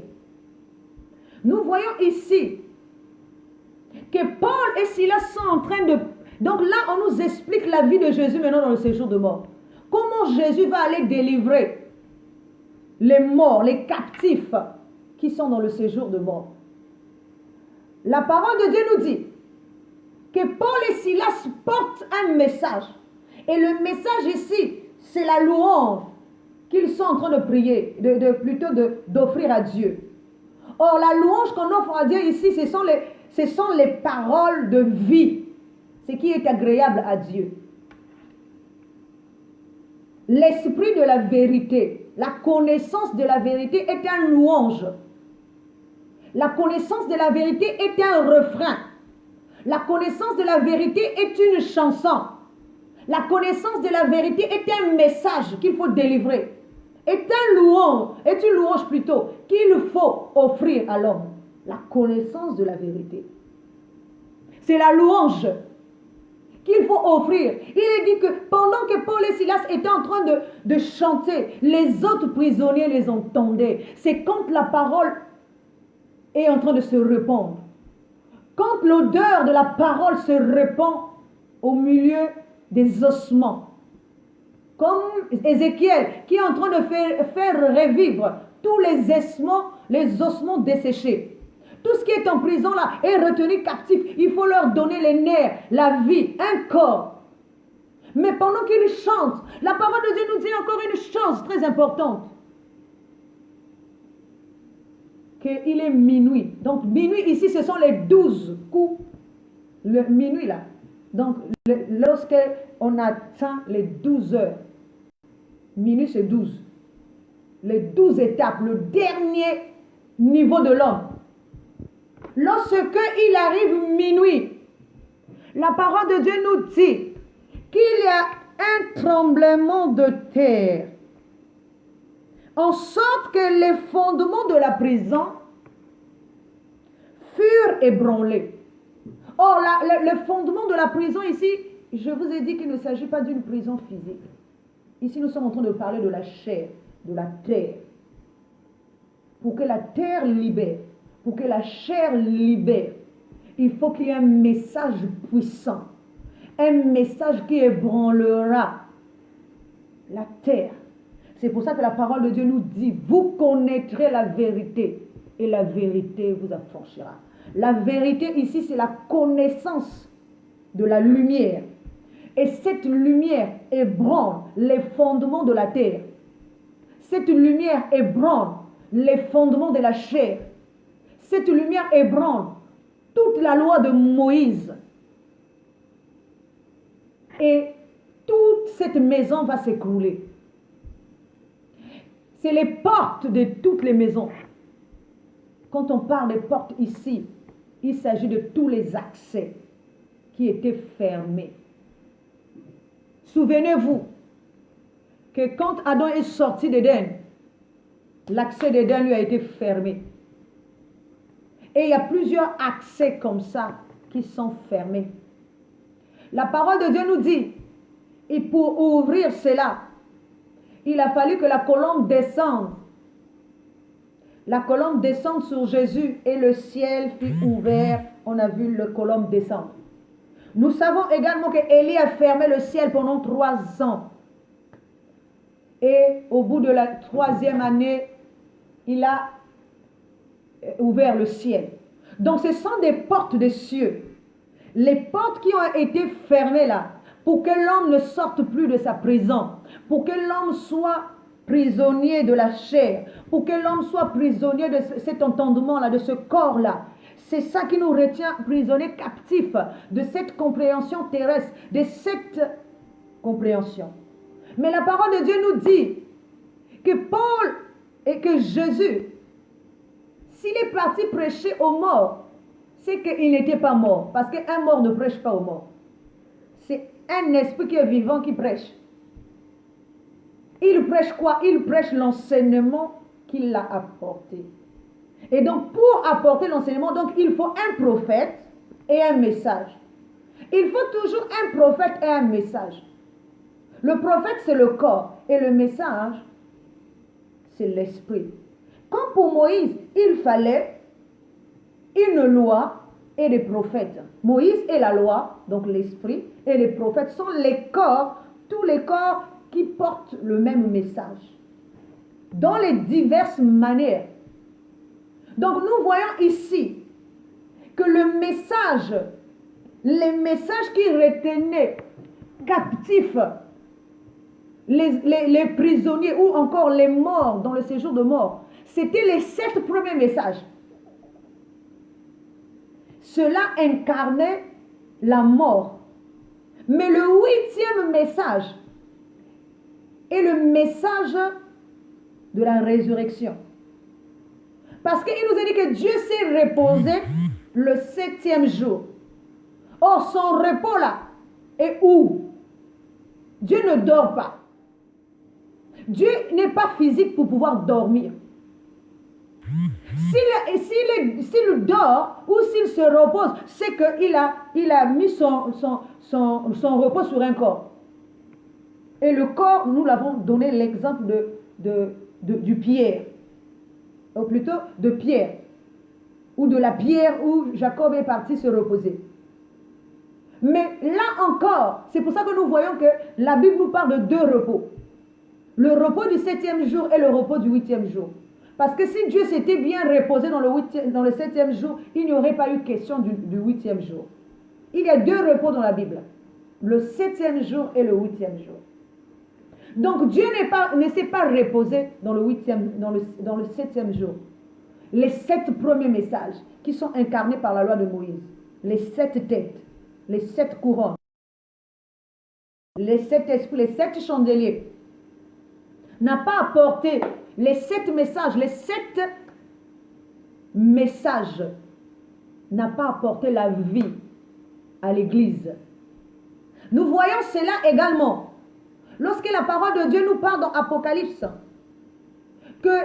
Nous voyons ici que Paul et Silas sont en train de... Donc là, on nous explique la vie de Jésus maintenant dans le séjour de mort. Comment Jésus va aller délivrer les morts, les captifs qui sont dans le séjour de mort. La parole de Dieu nous dit que Paul et Silas portent un message. Et le message ici, c'est la louange qu'ils sont en train de prier, plutôt d'offrir à Dieu. Or, la louange qu'on offre à Dieu ici, ce sont les paroles de vie, ce qui est agréable à Dieu. L'esprit de la vérité, la connaissance de la vérité est un louange. La connaissance de la vérité est un refrain. La connaissance de la vérité est une chanson. La connaissance de la vérité est un message qu'il faut délivrer. Est une louange plutôt qu'il faut offrir à l'homme. La connaissance de la vérité. C'est la louange qu'il faut offrir. Il est dit que pendant que Paul et Silas étaient en train de chanter, les autres prisonniers les entendaient. C'est quand la parole est en train de se répandre. Quand l'odeur de la parole se répand au milieu des ossements. Comme Ézéchiel qui est en train de faire revivre tous les ossements desséchés. Tout ce qui est en prison là est retenu captif. Il faut leur donner les nerfs, la vie, un corps. Mais pendant qu'ils chantent, la parole de Dieu nous dit encore une chose très importante. Qu'il est minuit. Donc minuit ici, ce sont les 12 coups. Le minuit là. Donc lorsque on atteint les 12 heures. Minuit c'est 12. Les 12 étapes, le dernier niveau de l'homme. Lorsque il arrive minuit, la parole de Dieu nous dit qu'il y a un tremblement de terre, en sorte que les fondements de la prison furent ébranlés. Or, le fondement de la prison ici, je vous ai dit qu'il ne s'agit pas d'une prison physique. Ici, nous sommes en train de parler de la chair, de la terre. Pour que la terre libère, pour que la chair libère, il faut qu'il y ait un message puissant, un message qui ébranlera la terre. C'est pour ça que la parole de Dieu nous dit, vous connaîtrez la vérité et la vérité vous affranchira. La vérité ici, c'est la connaissance de la lumière. Et cette lumière ébranle les fondements de la terre. Cette lumière ébranle les fondements de la chair. Cette lumière ébranle toute la loi de Moïse. Et toute cette maison va s'écrouler. C'est les portes de toutes les maisons. Quand on parle des portes ici, il s'agit de tous les accès qui étaient fermés. Souvenez-vous que quand Adam est sorti d'Éden, l'accès d'Éden lui a été fermé. Et il y a plusieurs accès comme ça qui sont fermés. La parole de Dieu nous dit, et pour ouvrir cela, il a fallu que la colombe descende. La colombe descende sur Jésus et le ciel fut ouvert. On a vu la colombe descendre. Nous savons également qu'Élie a fermé le ciel pendant 3 ans. Et au bout de la 3e année, il a ouvert le ciel. Donc ce sont des portes des cieux. Les portes qui ont été fermées là, pour que l'homme ne sorte plus de sa prison, pour que l'homme soit prisonnier de la chair, pour que l'homme soit prisonnier de cet entendement-là, de ce corps-là. C'est ça qui nous retient prisonniers captifs de cette compréhension terrestre, de cette compréhension. Mais la parole de Dieu nous dit que Paul et que Jésus, s'il est parti prêcher aux morts, c'est qu'il n'était pas mort. Parce qu'un mort ne prêche pas aux morts. C'est un esprit qui est vivant qui prêche. Il prêche quoi? Il prêche l'enseignement qu'il a apporté. Et donc, pour apporter l'enseignement, donc il faut un prophète et un message. Il faut toujours un prophète et un message. Le prophète, c'est le corps. Et le message, c'est l'esprit. Comme pour Moïse, il fallait une loi et des prophètes. Moïse est la loi, donc l'esprit, et les prophètes sont les corps, tous les corps qui portent le même message. Dans les diverses manières. Donc nous voyons ici que le message, les messages qui retenaient captifs les prisonniers ou encore les morts dans le séjour de mort, c'était les 7 premiers messages. Cela incarnait la mort. Mais le 8e message est le message de la résurrection. Parce qu'il nous a dit que Dieu s'est reposé le 7e jour. Or, son repos là est où? Dieu ne dort pas. Dieu n'est pas physique pour pouvoir dormir. S'il dort ou s'il se repose, c'est qu'il a mis son repos sur un corps. Et le corps, nous l'avons donné l'exemple du pierre. Ou plutôt de Pierre. Ou de la pierre où Jacob est parti se reposer. Mais là encore, c'est pour ça que nous voyons que la Bible nous parle de 2 repos. Le repos du 7e jour et le repos du 8e jour. Parce que si Dieu s'était bien reposé dans le 7e jour, il n'y aurait pas eu question du 8e jour. Il y a 2 repos dans la Bible. Le 7e jour et le 8e jour. Donc Dieu ne s'est pas reposé dans le 7e jour. Les 7 premiers messages qui sont incarnés par la loi de Moïse. Les 7 têtes, les 7 couronnes, les 7 esprits, les 7 chandeliers. N'a pas apporté les 7 messages, n'a pas apporté la vie à l'Église. Nous voyons cela également lorsque la parole de Dieu nous parle dans Apocalypse, que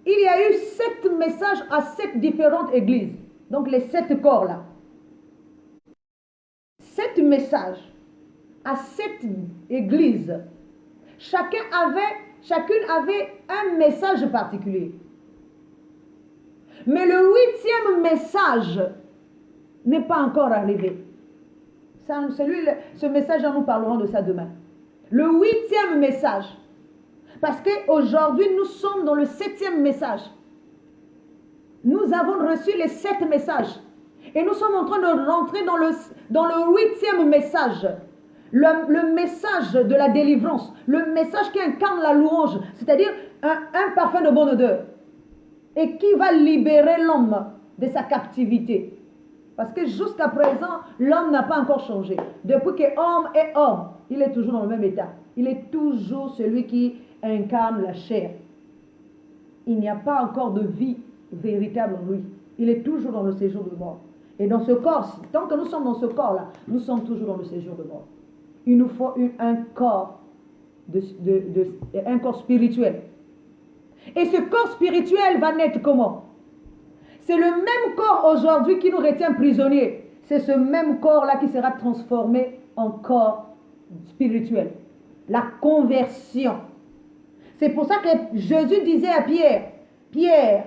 il y a eu 7 messages à 7 différentes églises, donc les 7 corps là. 7 messages à 7 églises. Chacune avait un message particulier. Mais le 8e message n'est pas encore arrivé. Ce message, nous parlerons de ça demain. Le 8e message. Parce qu'aujourd'hui, nous sommes dans le 7e message. Nous avons reçu les 7 messages. Et nous sommes en train de rentrer dans le 8e message. Le message de la délivrance, le message qui incarne la louange, c'est-à-dire un parfum de bonne odeur, et qui va libérer l'homme de sa captivité. Parce que jusqu'à présent, l'homme n'a pas encore changé. Depuis que homme est homme, il est toujours dans le même état. Il est toujours celui qui incarne la chair. Il n'y a pas encore de vie véritable en lui. Il est toujours dans le séjour de mort. Et dans ce corps, tant que nous sommes dans ce corps-là, nous sommes toujours dans le séjour de mort. Il nous faut un corps spirituel. Et ce corps spirituel va naître comment? C'est le même corps aujourd'hui qui nous retient prisonniers. C'est ce même corps-là qui sera transformé en corps spirituel. La conversion. C'est pour ça que Jésus disait à Pierre, Pierre,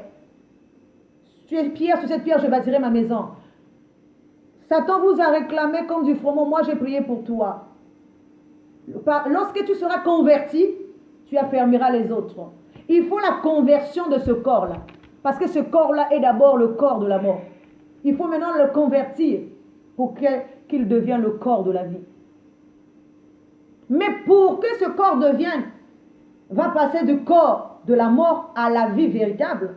tu es pierre, sur cette pierre je bâtirai ma maison. Satan vous a réclamé comme du froment, moi j'ai prié pour toi. Lorsque tu seras converti, tu affermiras les autres. Il faut la conversion de ce corps-là. Parce que ce corps-là est d'abord le corps de la mort. Il faut maintenant le convertir pour qu'il devienne le corps de la vie. Mais pour que ce corps va passer du corps de la mort à la vie véritable,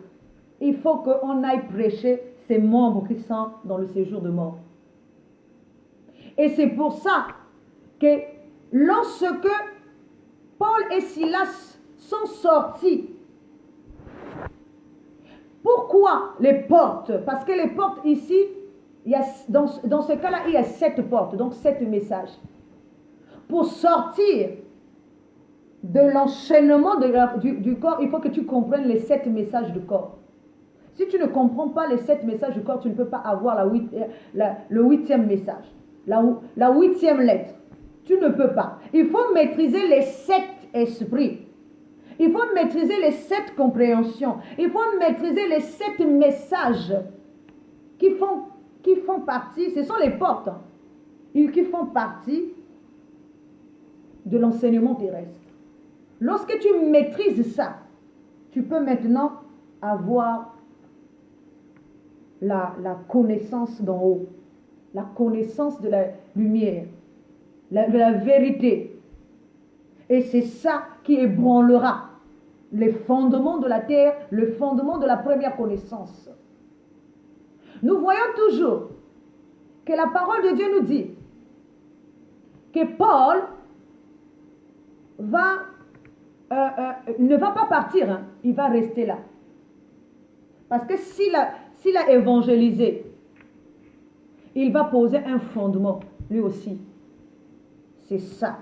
il faut qu'on aille prêcher ces membres qui sont dans le séjour de mort. Et c'est pour ça que lorsque Paul et Silas sont sortis, pourquoi les portes? Parce que les portes ici, dans ce cas-là, il y a 7 portes, donc 7 messages. Pour sortir de l'enchaînement du corps, il faut que tu comprennes les 7 messages du corps. Si tu ne comprends pas les 7 messages du corps, tu ne peux pas avoir le 8e message, la 8e lettre. Tu ne peux pas. Il faut maîtriser les 7 esprits. Il faut maîtriser les 7 compréhensions. Il faut maîtriser les 7 messages qui font partie, ce sont les portes, qui font partie de l'enseignement terrestre. Lorsque tu maîtrises ça, tu peux maintenant avoir la connaissance d'en haut, la connaissance de la lumière, de la vérité. Et c'est ça qui ébranlera les fondements de la terre, le fondement de la première connaissance. Nous voyons toujours que la parole de Dieu nous dit que Paul ne va pas partir, hein, il va rester là. Parce que s'il a évangélisé, il va poser un fondement, lui aussi. C'est ça.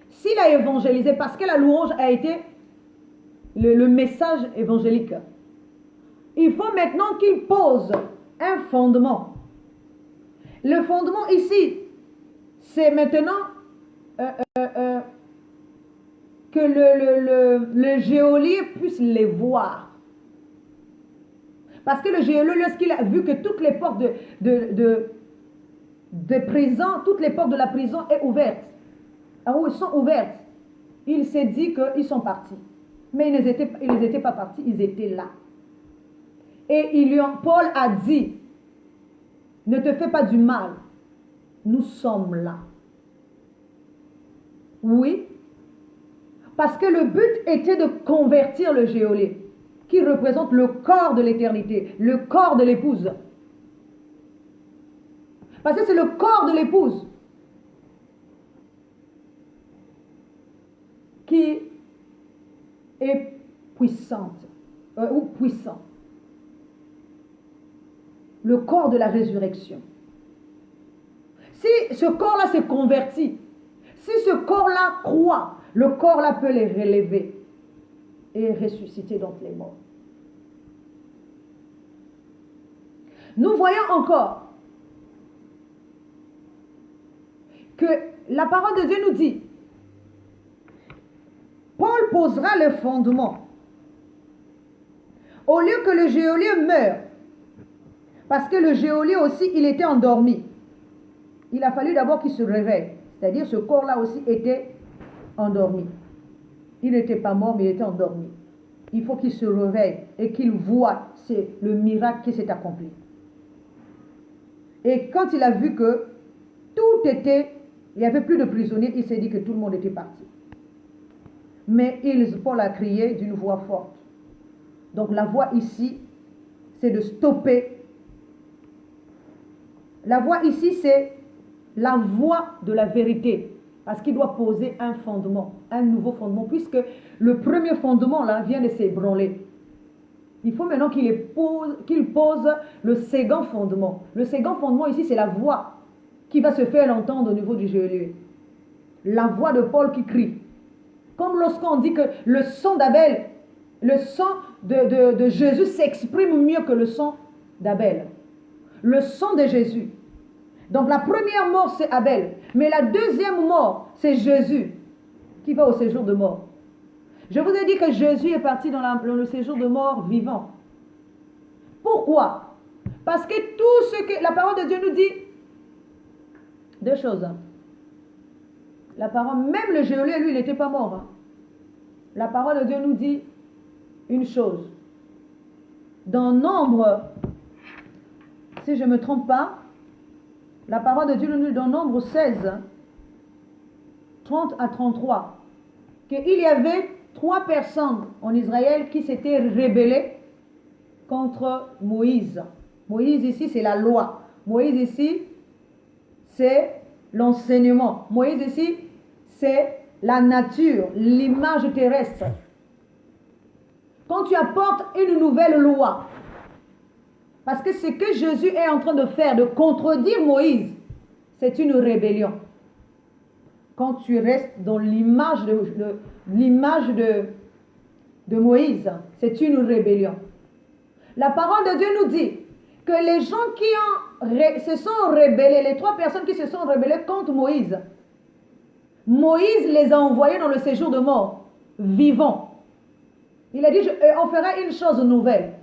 S'il a évangélisé, parce que la louange a été le message évangélique, il faut maintenant qu'il pose un fondement. Le fondement ici, c'est maintenant que le geôlier puisse les voir. Parce que le geôlier, lorsqu'il a vu que toutes les portes de prison, toutes les portes de la prison sont ouvertes, il s'est dit qu'ils sont partis. Mais ils n'étaient pas partis, ils étaient là. Et Paul a dit, ne te fais pas du mal, nous sommes là. Oui, parce que le but était de convertir le geôlier, qui représente le corps de l'éternité, le corps de l'épouse. Parce que c'est le corps de l'épouse qui est puissante, ou puissant. Le corps de la résurrection. Si ce corps-là s'est converti, si ce corps-là croit, le corps-là peut les relever et ressusciter d'entre les morts. Nous voyons encore que la parole de Dieu nous dit, Paul posera le fondement. Au lieu que le geôlier meure, parce que le geôlier aussi, il était endormi. Il a fallu d'abord qu'il se réveille. C'est-à-dire ce corps-là aussi était endormi. Il n'était pas mort, mais il était endormi. Il faut qu'il se réveille et qu'il voit le miracle qui s'est accompli. Et quand il a vu que tout était, il n'y avait plus de prisonniers, il s'est dit que tout le monde était parti. Mais Paul a crié d'une voix forte. Donc la voix ici, c'est de stopper. La voix ici, c'est la voix de la vérité. Parce qu'il doit poser un fondement, un nouveau fondement, puisque le premier fondement là vient de s'ébranler. Il faut maintenant qu'il pose le second fondement. Le second fondement ici, c'est la voix qui va se faire entendre au niveau du geôlier. La voix de Paul qui crie. Comme lorsqu'on dit que le sang d'Abel, le sang de Jésus s'exprime mieux que le sang d'Abel. Le sang de Jésus. Donc la première mort, c'est Abel. Mais la deuxième mort, c'est Jésus qui va au séjour de mort. Je vous ai dit que Jésus est parti dans le séjour de mort vivant. Pourquoi? Parce que tout ce que la parole de Dieu nous dit, deux choses. La parole, même le geôlier, lui, il n'était pas mort. La parole de Dieu nous dit une chose. Dans Nombre, si je ne me trompe pas, la parole de Dieu nous dit dans Nombre 16, 30 à 33, qu'il y avait 3 personnes en Israël qui s'étaient rebellées contre Moïse. Moïse ici, c'est la loi. Moïse ici, c'est l'enseignement. Moïse ici, c'est la nature, l'image terrestre. Quand tu apportes une nouvelle loi, parce que ce que Jésus est en train de faire, de contredire Moïse, c'est une rébellion. quand tu restes dans l'image de Moïse, c'est une rébellion. La parole de Dieu nous dit que les gens qui se sont rebellés, les 3 personnes qui se sont rebellées contre Moïse, Moïse les a envoyés dans le séjour de mort, vivants. Il a dit, on fera une chose nouvelle.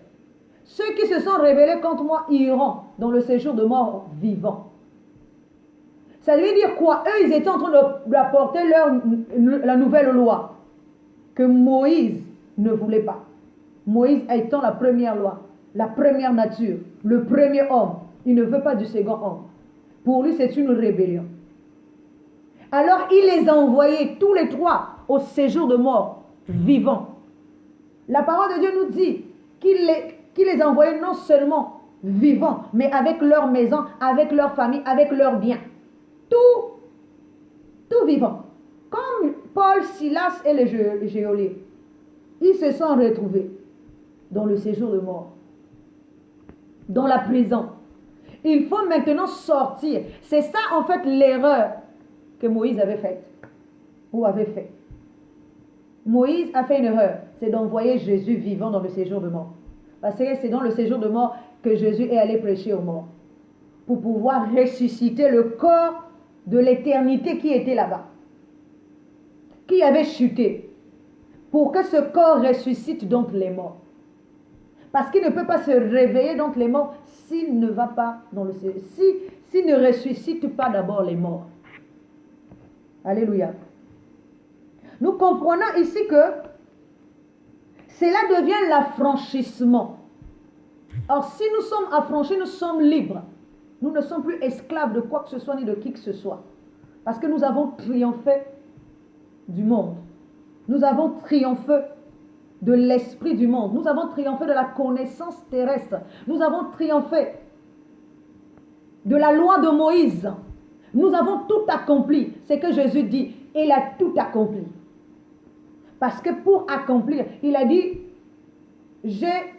Ceux qui se sont rebellés contre moi iront dans le séjour de mort vivant. Ça veut dire quoi? Eux, ils étaient en train d'apporter la nouvelle loi que Moïse ne voulait pas. Moïse étant la première loi, la première nature, le premier homme. Il ne veut pas du second homme. Pour lui, c'est une rébellion. Alors, il les a envoyés tous les 3 au séjour de mort vivant. La parole de Dieu nous dit qu'il les a envoyés non seulement vivants, mais avec leur maison, avec leur famille, avec leurs biens. Tout vivant. Comme Paul, Silas et les geôliers. Ils se sont retrouvés dans le séjour de mort, dans la prison. Il faut maintenant sortir. C'est ça en fait l'erreur que Moïse avait faite, ou avait fait. Moïse a fait une erreur, c'est d'envoyer Jésus vivant dans le séjour de mort. Parce que c'est dans le séjour de mort que Jésus est allé prêcher aux morts, pour pouvoir ressusciter le corps de l'éternité qui était là-bas, qui avait chuté, pour que ce corps ressuscite donc les morts. Parce qu'il ne peut pas se réveiller donc les morts s'il ne va pas dans le ciel, s'il ne ressuscite pas d'abord les morts. Alléluia. Nous comprenons ici que cela devient l'affranchissement. Or, si nous sommes affranchis, nous sommes libres. Nous ne sommes plus esclaves de quoi que ce soit ni de qui que ce soit. Parce que nous avons triomphé du monde. Nous avons triomphé de l'esprit du monde. Nous avons triomphé de la connaissance terrestre. Nous avons triomphé de la loi de Moïse. Nous avons tout accompli. C'est que Jésus dit, il a tout accompli. Parce que pour accomplir, il a dit, j'ai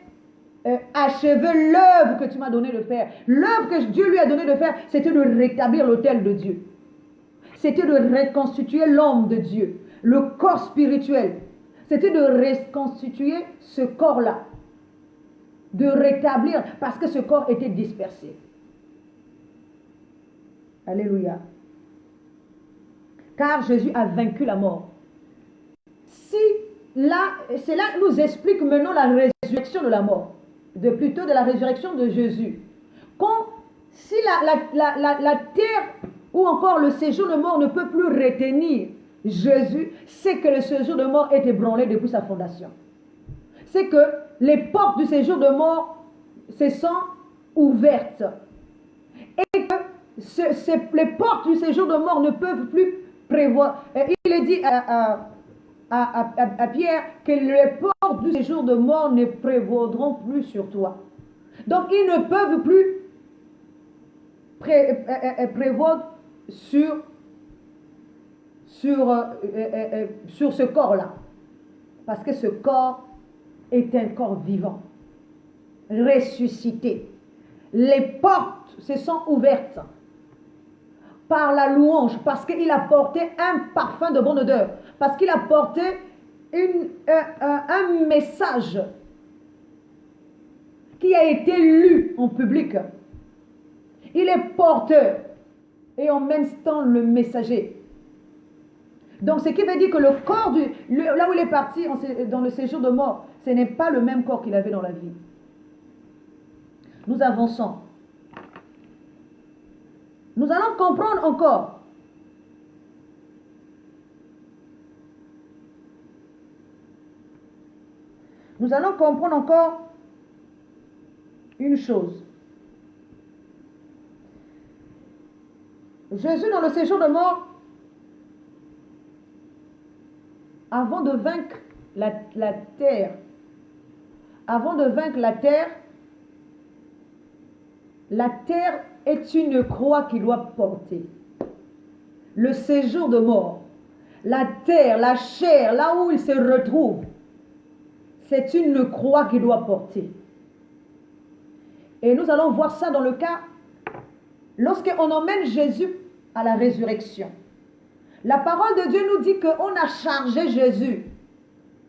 achevé l'œuvre que tu m'as donné de faire. L'œuvre que Dieu lui a donné de faire, c'était de rétablir l'autel de Dieu. C'était de reconstituer l'homme de Dieu, le corps spirituel. C'était de reconstituer ce corps-là. De rétablir, parce que ce corps était dispersé. Alléluia. Car Jésus a vaincu la mort. Cela nous explique maintenant la résurrection de la mort. Plutôt de la résurrection de Jésus. Si la terre ou encore le séjour de mort ne peut plus retenir Jésus, c'est que le séjour de mort est ébranlé depuis sa fondation. C'est que les portes du séjour de mort se sont ouvertes. Et que les portes du séjour de mort ne peuvent plus prévoir. Il est dit à Pierre que les portes du séjour de mort ne prévaudront plus sur toi. Donc ils ne peuvent plus prévoir sur ce corps-là. Parce que ce corps est un corps vivant, ressuscité. Les portes se sont ouvertes par la louange, parce qu'il a porté un parfum de bonne odeur, parce qu'il a porté un message qui a été lu en public. Il est porteur et en même temps le messager. Donc ce qui veut dire que le corps, là où il est parti dans le séjour de mort, ce n'est pas le même corps qu'il avait dans la vie. Nous avançons. Nous allons comprendre encore. Nous allons comprendre encore une chose. Jésus, dans le séjour de mort, avant de vaincre la terre, la terre est une croix qu'il doit porter. Le séjour de mort, la terre, la chair, là où il se retrouve, c'est une croix qu'il doit porter. Et nous allons voir ça dans le cas, lorsqu'on emmène Jésus à la résurrection. La parole de Dieu nous dit qu'on a chargé Jésus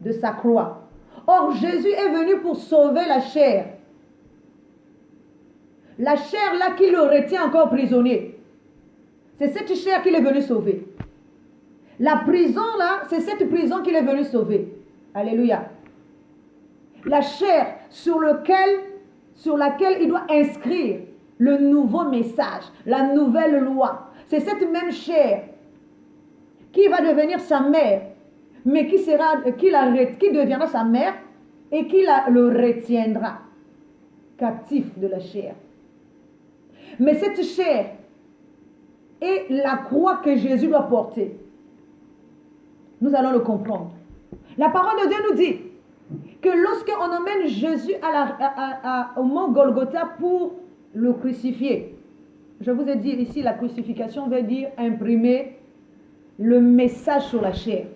de sa croix. Or, Jésus est venu pour sauver la chair. La chair là qui le retient encore prisonnier. C'est cette chair qu'il est venu sauver. La prison là, c'est cette prison qu'il est venu sauver. Alléluia. La chair sur laquelle il doit inscrire le nouveau message, la nouvelle loi. C'est cette même chair qui va devenir sa mère, mais qui deviendra sa mère et qui le retiendra captif de la chair. Mais cette chair est la croix que Jésus doit porter. Nous allons le comprendre. La parole de Dieu nous dit que lorsqu'on emmène Jésus au mont Golgotha pour le crucifier, je vous ai dit ici, la crucifixion veut dire imprimer le message sur la chair.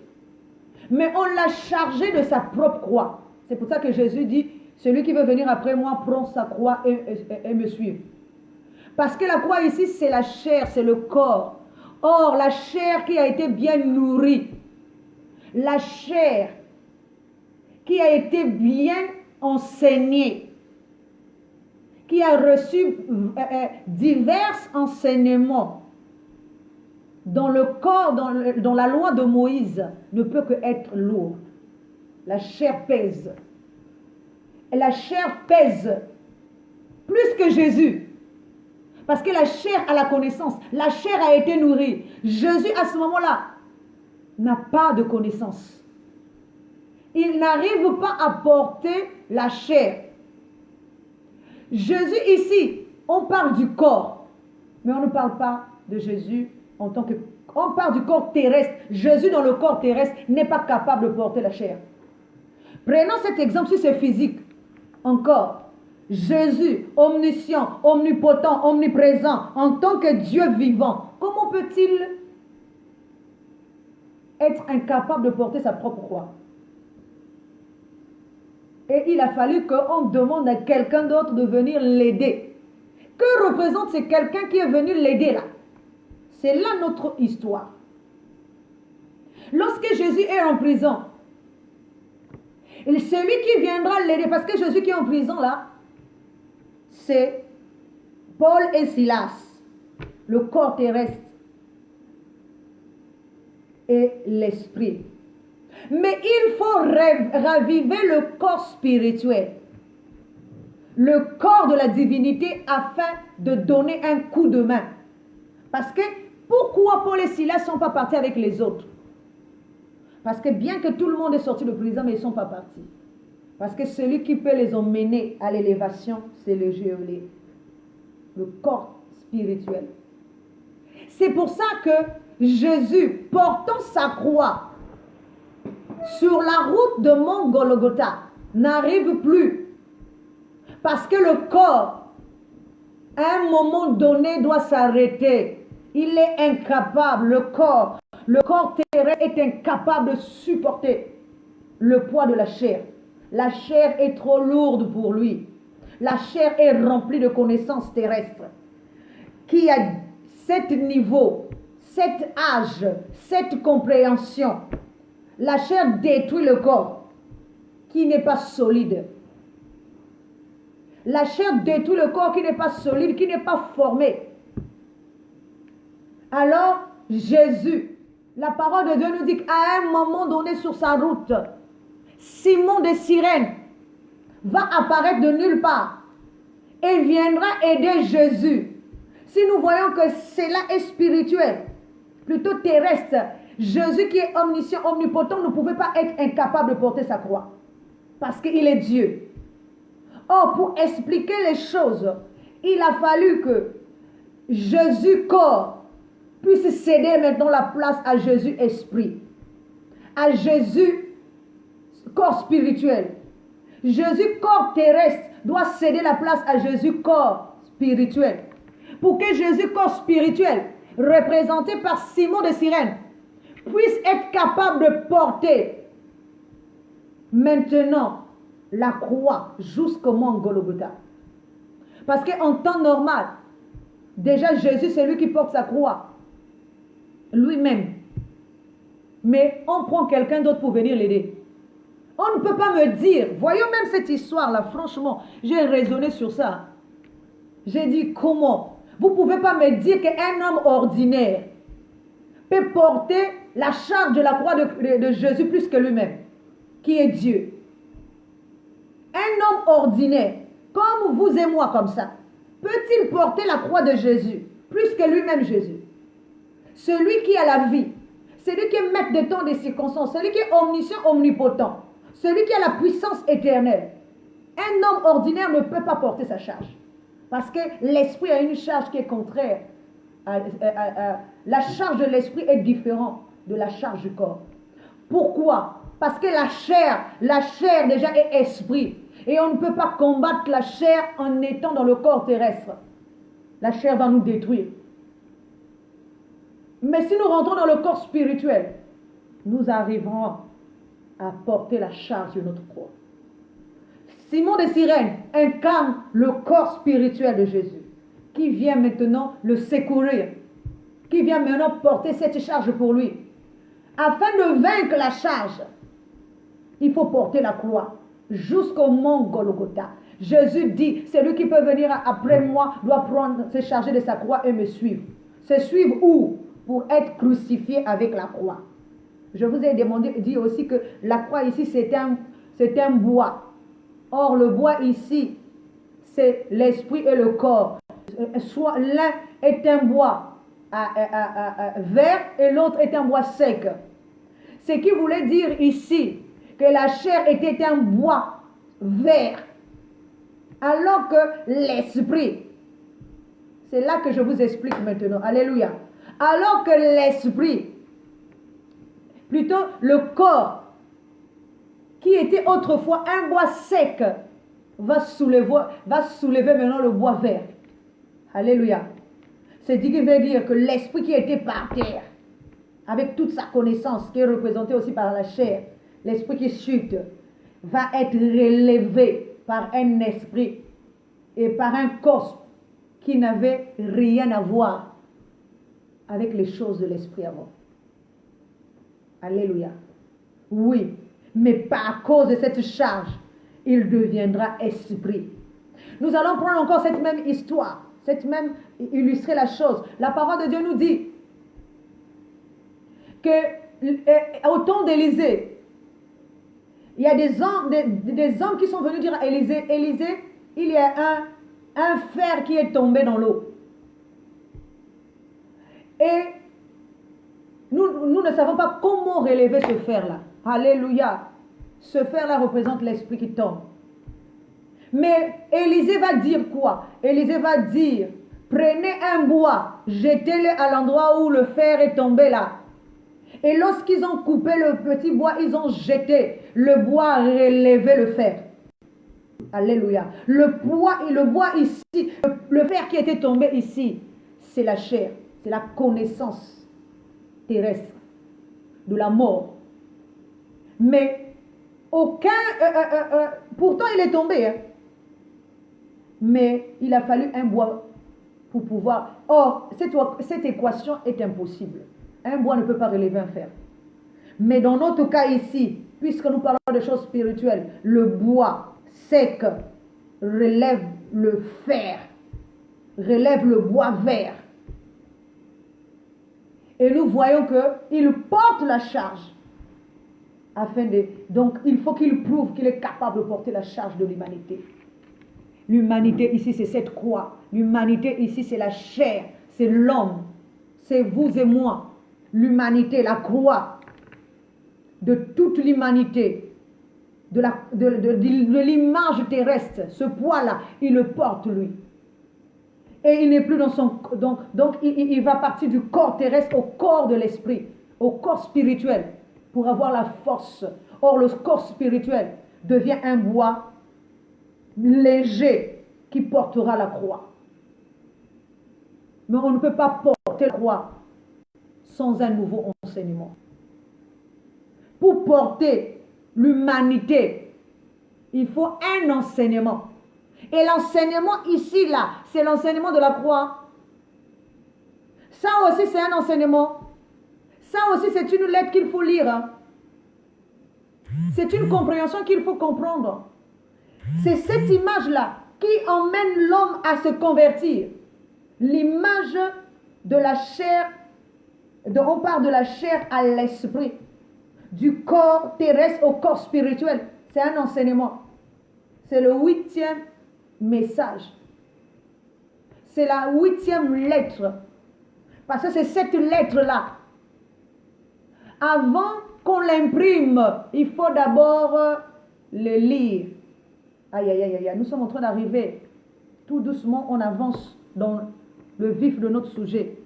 Mais on l'a chargé de sa propre croix. C'est pour ça que Jésus dit, celui qui veut venir après moi prend sa croix et me suit. Parce que la croix ici, c'est la chair, c'est le corps. Or, la chair qui a été bien nourrie, la chair qui a été bien enseignée, qui a reçu divers enseignements dans le corps, dans la loi de Moïse, ne peut que être lourd. La chair pèse. Et la chair pèse plus que Jésus. Parce que la chair a la connaissance. La chair a été nourrie. Jésus, à ce moment-là, n'a pas de connaissance. Il n'arrive pas à porter la chair. Jésus ici, on parle du corps. Mais on ne parle pas de Jésus en tant que... On parle du corps terrestre. Jésus dans le corps terrestre n'est pas capable de porter la chair. Prenons cet exemple si c'est physique. Encore. Jésus, omniscient, omnipotent, omniprésent, en tant que Dieu vivant, comment peut-il être incapable de porter sa propre croix? Et il a fallu qu'on demande à quelqu'un d'autre de venir l'aider. Que représente ce quelqu'un qui est venu l'aider là? C'est là notre histoire. Lorsque Jésus est en prison, celui qui viendra l'aider, parce que Jésus qui est en prison là, c'est Paul et Silas, le corps terrestre et l'esprit. Mais il faut raviver le corps spirituel, le corps de la divinité, afin de donner un coup de main. Parce que pourquoi Paul et Silas ne sont pas partis avec les autres? Parce que bien que tout le monde est sorti de prison, mais ils ne sont pas partis. Parce que celui qui peut les emmener à l'élévation, c'est le geôlier, le corps spirituel. C'est pour ça que Jésus, portant sa croix sur la route de Mont Golgotha, n'arrive plus. Parce que le corps, à un moment donné, doit s'arrêter. Il est incapable, le corps terrestre est incapable de supporter le poids de la chair. La chair est trop lourde pour lui. La chair est remplie de connaissances terrestres. Qui a cet niveau, cet âge, cette compréhension. La chair détruit le corps qui n'est pas solide. La chair détruit le corps qui n'est pas solide, qui n'est pas formé. Alors, Jésus, la parole de Dieu nous dit qu'à un moment donné sur sa route, Simon de Cyrène va apparaître de nulle part et viendra aider Jésus. Si nous voyons que cela est spirituel, plutôt terrestre, Jésus qui est omniscient, omnipotent, ne pouvait pas être incapable de porter sa croix. Parce qu'il est Dieu. Or, pour expliquer les choses, il a fallu que Jésus corps puisse céder maintenant la place à Jésus esprit. À Jésus corps spirituel. Jésus corps terrestre doit céder la place à Jésus corps spirituel. Pour que Jésus corps spirituel, représenté par Simon de Cyrène, puisse être capable de porter maintenant la croix jusqu'au mont Golgotha. Parce qu'en temps normal, déjà Jésus c'est lui qui porte sa croix lui-même. mais on prend quelqu'un d'autre pour venir l'aider. On ne peut pas me dire, voyons même cette histoire-là, franchement, j'ai raisonné sur ça. J'ai dit, comment? Vous ne pouvez pas me dire qu'un homme ordinaire peut porter la charge de la croix de Jésus plus que lui-même, qui est Dieu. Un homme ordinaire, comme vous et moi comme ça, peut-il porter la croix de Jésus plus que lui-même Jésus? Celui qui a la vie, celui qui est maître de temps des circonstances, celui qui est omniscient, omnipotent, celui qui a la puissance éternelle. Un homme ordinaire ne peut pas porter sa charge. Parce que l'esprit a une charge qui est contraire. La charge de l'esprit est différente de la charge du corps. Pourquoi? Parce que la chair déjà est esprit. Et on ne peut pas combattre la chair en étant dans le corps terrestre. La chair va nous détruire. Mais si nous rentrons dans le corps spirituel, nous arriverons à porter la charge de notre croix. Simon de Cyrène incarne le corps spirituel de Jésus, qui vient maintenant le secourir, qui vient maintenant porter cette charge pour lui. Afin de vaincre la charge, il faut porter la croix jusqu'au mont Golgotha. Jésus dit, celui qui peut venir après moi doit se charger de sa croix et me suivre. Se suivre où? Pour être crucifié avec la croix. Je vous ai dit aussi que la croix ici, c'est un bois. Or, le bois ici, c'est l'esprit et le corps. Soit l'un est un bois vert et l'autre est un bois sec. Ce qui voulait dire ici que la chair était un bois vert, alors que l'esprit, c'est là que je vous explique maintenant, alléluia, alors que l'esprit, plutôt le corps, qui était autrefois un bois sec, va soulever maintenant le bois vert. Alléluia. C'est ce qui veut dire que l'esprit qui était par terre, avec toute sa connaissance, qui est représentée aussi par la chair, l'esprit qui chute, va être relevé par un esprit et par un corps qui n'avait rien à voir avec les choses de l'esprit avant. Alléluia. Oui, mais par cause de cette charge, il deviendra esprit. Nous allons prendre encore cette même histoire, illustrer la chose. La parole de Dieu nous dit que au temps d'Élisée, il y a des hommes qui sont venus dire à Élisée, Élisée, il y a un fer qui est tombé dans l'eau. Et nous ne savons pas comment relever ce fer-là. Alléluia. Ce fer-là représente l'esprit qui tombe. Mais Élisée va dire quoi? Élisée va dire, prenez un bois, jetez-le à l'endroit où le fer est tombé là. Et lorsqu'ils ont coupé le petit bois, ils ont jeté. Le bois a relevé le fer. Alléluia. Le bois ici, le fer qui était tombé ici, c'est la chair, c'est la connaissance terrestre de la mort. Mais pourtant il est tombé, hein. Mais il a fallu un bois pour pouvoir. Or, cette équation est impossible. Un bois ne peut pas relever un fer. Mais dans notre cas ici, puisque nous parlons de choses spirituelles, le bois sec relève le fer, relève le bois vert. Et nous voyons qu'il porte la charge. Donc, il faut qu'il prouve qu'il est capable de porter la charge de l'humanité. L'humanité ici, c'est cette croix. L'humanité ici, c'est la chair, c'est l'homme, c'est vous et moi. L'humanité, la croix de toute l'humanité, de l'image terrestre, ce poids-là, il le porte lui. Et il n'est plus dans son... Donc il va partir du corps terrestre au corps de l'esprit, au corps spirituel, pour avoir la force. Or, le corps spirituel devient un bois léger qui portera la croix. Mais on ne peut pas porter la croix sans un nouveau enseignement. Pour porter l'humanité, il faut un enseignement. Et l'enseignement ici, là, c'est l'enseignement de la croix. Ça aussi, c'est un enseignement. Ça aussi, c'est une lettre qu'il faut lire. Hein. C'est une compréhension qu'il faut comprendre. C'est cette image-là qui emmène l'homme à se convertir. L'image de la chair, on part de la chair à l'esprit, du corps terrestre au corps spirituel. C'est un enseignement. C'est le 8e message. C'est la 8e lettre. Parce que c'est cette lettre-là. Avant qu'on l'imprime, il faut d'abord le lire. Aïe, aïe, aïe, aïe. Nous sommes en train d'arriver. Tout doucement, on avance dans le vif de notre sujet.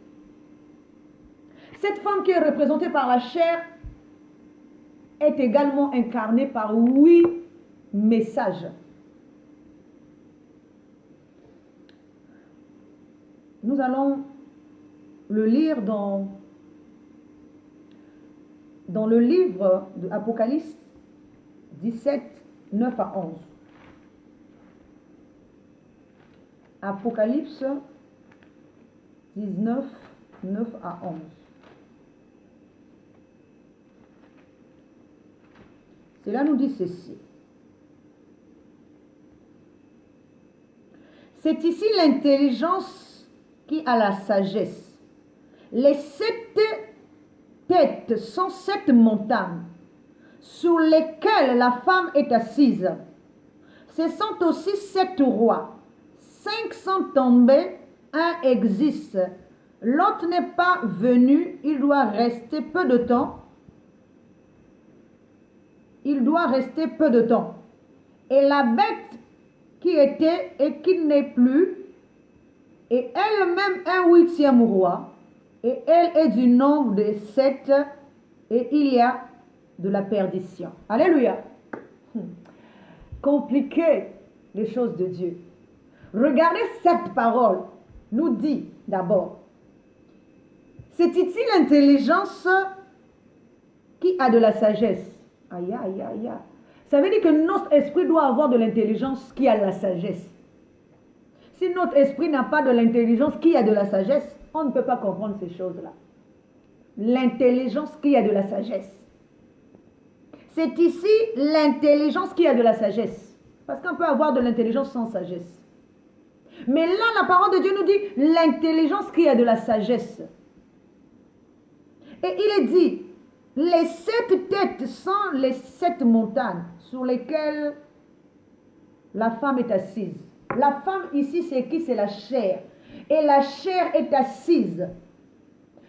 Cette femme qui est représentée par la chair est également incarnée par 8 messages. Nous allons le lire dans le livre de Apocalypse 17, 9 à 11. Apocalypse 19, 9 à 11. Cela nous dit ceci. C'est ici l'intelligence qui a la sagesse. Les 7 têtes sont 7 montagnes sur lesquelles la femme est assise. Ce sont aussi 7 rois. 5 sont tombés, un existe. L'autre n'est pas venu, il doit rester peu de temps. Il doit rester peu de temps. Et la bête qui était et qui n'est plus, et elle-même un 8e roi, et elle est du nombre de 7, et il y a de la perdition. Alléluia. Compliqué les choses de Dieu. Regardez cette parole, nous dit d'abord, c'est ici l'intelligence qui a de la sagesse. Aïe, aïe, aïe, aïe. Ça veut dire que notre esprit doit avoir de l'intelligence qui a de la sagesse. Si notre esprit n'a pas de l'intelligence qui a de la sagesse, on ne peut pas comprendre ces choses-là. L'intelligence qui a de la sagesse. C'est ici l'intelligence qui a de la sagesse. Parce qu'on peut avoir de l'intelligence sans sagesse. Mais là, la parole de Dieu nous dit l'intelligence qui a de la sagesse. Et il est dit, les 7 têtes sont les 7 montagnes sur lesquelles la femme est assise. La femme ici, c'est qui? C'est la chair. Et la chair est assise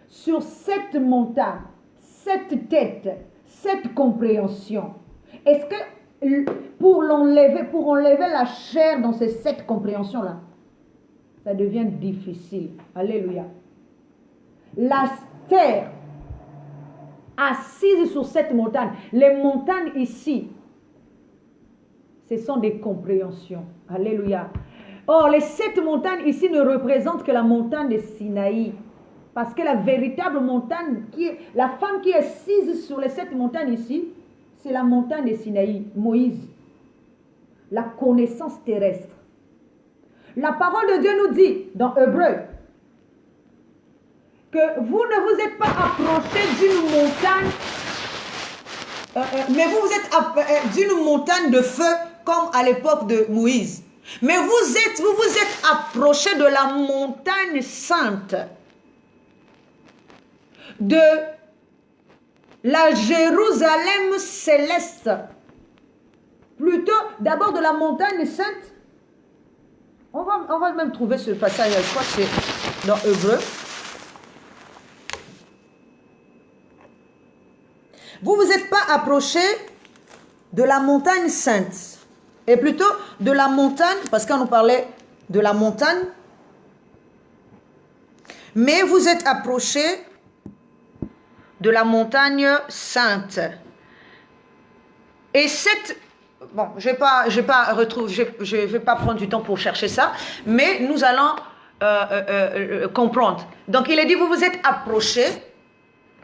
sur 7 montagnes, 7 têtes, 7 compréhensions. Est-ce que pour enlever la chair dans ces 7 compréhensions-là, ça devient difficile. Alléluia. La terre assise sur cette montagne. Les montagnes ici, ce sont des compréhensions. Alléluia. Or, les 7 montagnes ici ne représentent que la montagne de Sinaï. Parce que la véritable montagne, la femme qui est assise sur les 7 montagnes ici, c'est la montagne de Sinaï, Moïse. La connaissance terrestre. La parole de Dieu nous dit dans Hébreu que vous ne vous êtes pas approché d'une montagne, mais vous êtes d'une montagne de feu comme à l'époque de Moïse. Mais vous vous êtes approché de la montagne sainte, de la Jérusalem céleste, plutôt d'abord de la montagne sainte. On va même trouver ce passage, je crois que c'est dans Hébreu. Vous vous êtes pas approché de la montagne sainte, et plutôt de la montagne, parce qu'on nous parlait de la montagne, mais vous êtes approché de la montagne sainte. Et cette... Bon, je vais pas prendre du temps pour chercher ça, mais nous allons comprendre. Donc, il est dit, vous vous êtes approchés,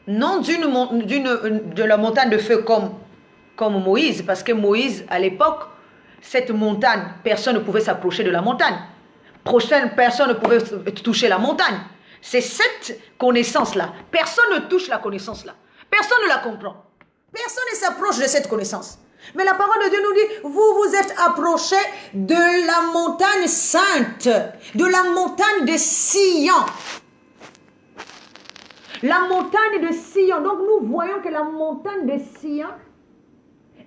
non de la montagne de feu comme Moïse, parce que Moïse, à l'époque, cette montagne, personne ne pouvait s'approcher de la montagne. Personne ne pouvait toucher la montagne. c'est cette connaissance-là. Personne ne touche la connaissance-là. Personne ne la comprend. Personne ne s'approche de cette connaissance. Mais la parole de Dieu nous dit, vous vous êtes approchés de la montagne sainte, de la montagne de Sion. La montagne de Sion. Donc nous voyons que la montagne de Sion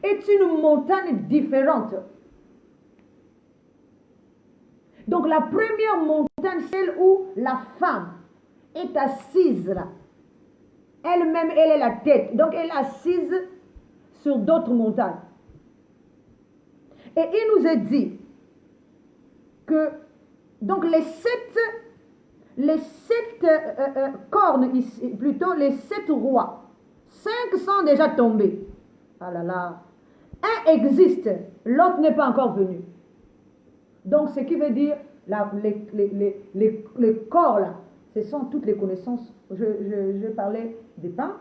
est une montagne différente. Donc la première montagne, celle où la femme est assise là. Elle-même, elle est la tête. Donc elle est assise sur d'autres montagnes. Et il nous est dit que donc les sept cornes ici, plutôt les 7 rois, 5 sont déjà tombés. Ah là là. Un existe, l'autre n'est pas encore venu. Donc ce qui veut dire les corps là, ce sont toutes les connaissances. Je parlais des pains.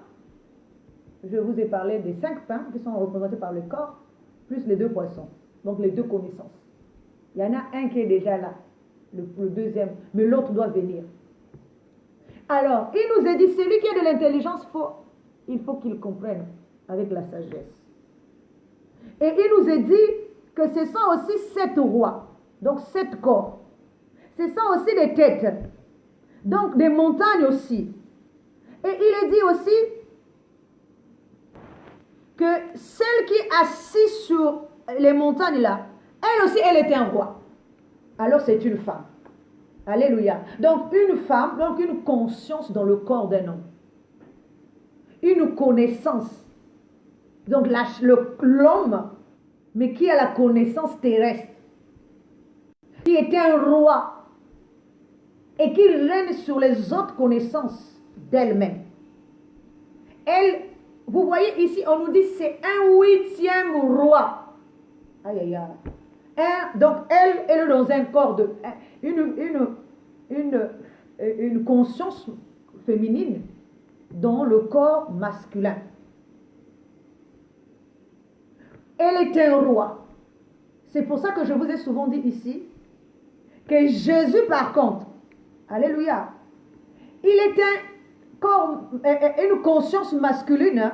Je vous ai parlé des 5 pains qui sont représentés par le corps, plus les 2 poissons. Donc les 2 connaissances. Il y en a un qui est déjà là, le deuxième, mais l'autre doit venir. Alors, il nous a dit, celui qui a de l'intelligence, il faut qu'il comprenne avec la sagesse. Et il nous a dit que ce sont aussi 7 rois, donc 7 corps. Ce sont aussi des têtes, donc des montagnes aussi. Et il est dit aussi que celle qui est assise sur les montagnes là, elle aussi, elle était un roi. Alors c'est une femme. Alléluia. Donc une femme, donc une conscience dans le corps d'un homme. Une connaissance. Donc l'homme, mais qui a la connaissance terrestre. Qui est un roi. Et qui règne sur les autres connaissances d'elle-même. Elle, vous voyez ici, on nous dit c'est un 8e roi. Aïe, aïe, aïe. Donc, elle est dans un corps de... Une conscience féminine dans le corps masculin. Elle est un roi. C'est pour ça que je vous ai souvent dit ici que Jésus, par contre, alléluia, il est un corps, une conscience masculine,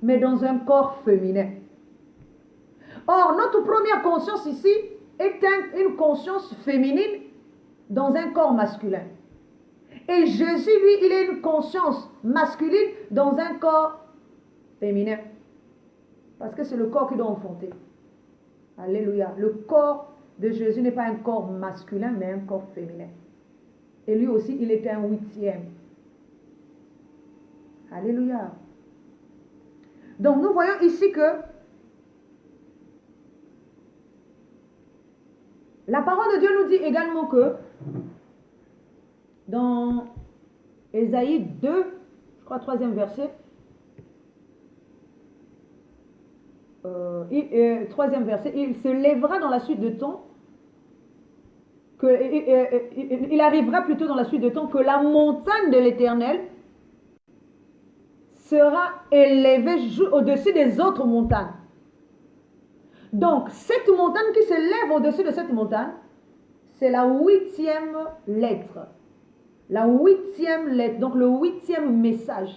mais dans un corps féminin. Or, notre première conscience ici est une conscience féminine dans un corps masculin. Et Jésus, lui, il est une conscience masculine dans un corps féminin. Parce que c'est le corps qui doit enfanter. Alléluia. Le corps de Jésus n'est pas un corps masculin, mais un corps féminin. Et lui aussi, il était un 8e. Alléluia. Donc, nous voyons ici que la parole de Dieu nous dit également que dans Ésaïe 2, je crois 3e verset, 3e verset, il se lèvera dans la suite de temps, il arrivera plutôt dans la suite de temps que la montagne de l'Éternel sera élevée au-dessus des autres montagnes. Donc, cette montagne qui se lève au-dessus de cette montagne, c'est la 8e lettre. La 8e lettre, donc le 8e message,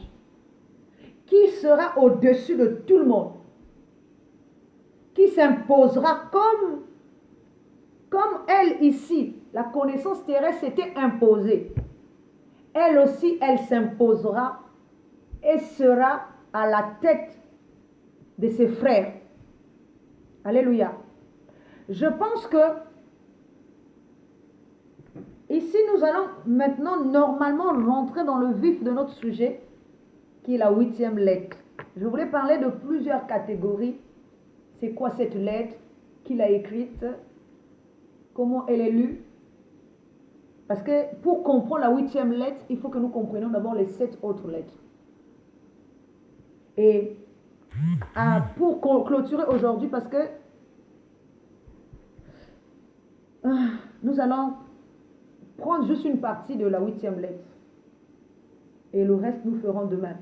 qui sera au-dessus de tout le monde, qui s'imposera comme elle ici, la connaissance terrestre s'était imposée. Elle aussi, elle s'imposera et sera à la tête de ses frères. Alléluia. Je pense que ici, nous allons maintenant normalement rentrer dans le vif de notre sujet, qui est la 8e lettre. Je voulais parler de plusieurs catégories. C'est quoi cette lettre? Qui l'a écrite? Comment elle est lue? Parce que pour comprendre la 8e lettre, il faut que nous comprenions d'abord les 7 autres lettres. Et pour clôturer aujourd'hui, parce que nous allons prendre juste une partie de la 8e lettre. Et le reste, nous ferons demain.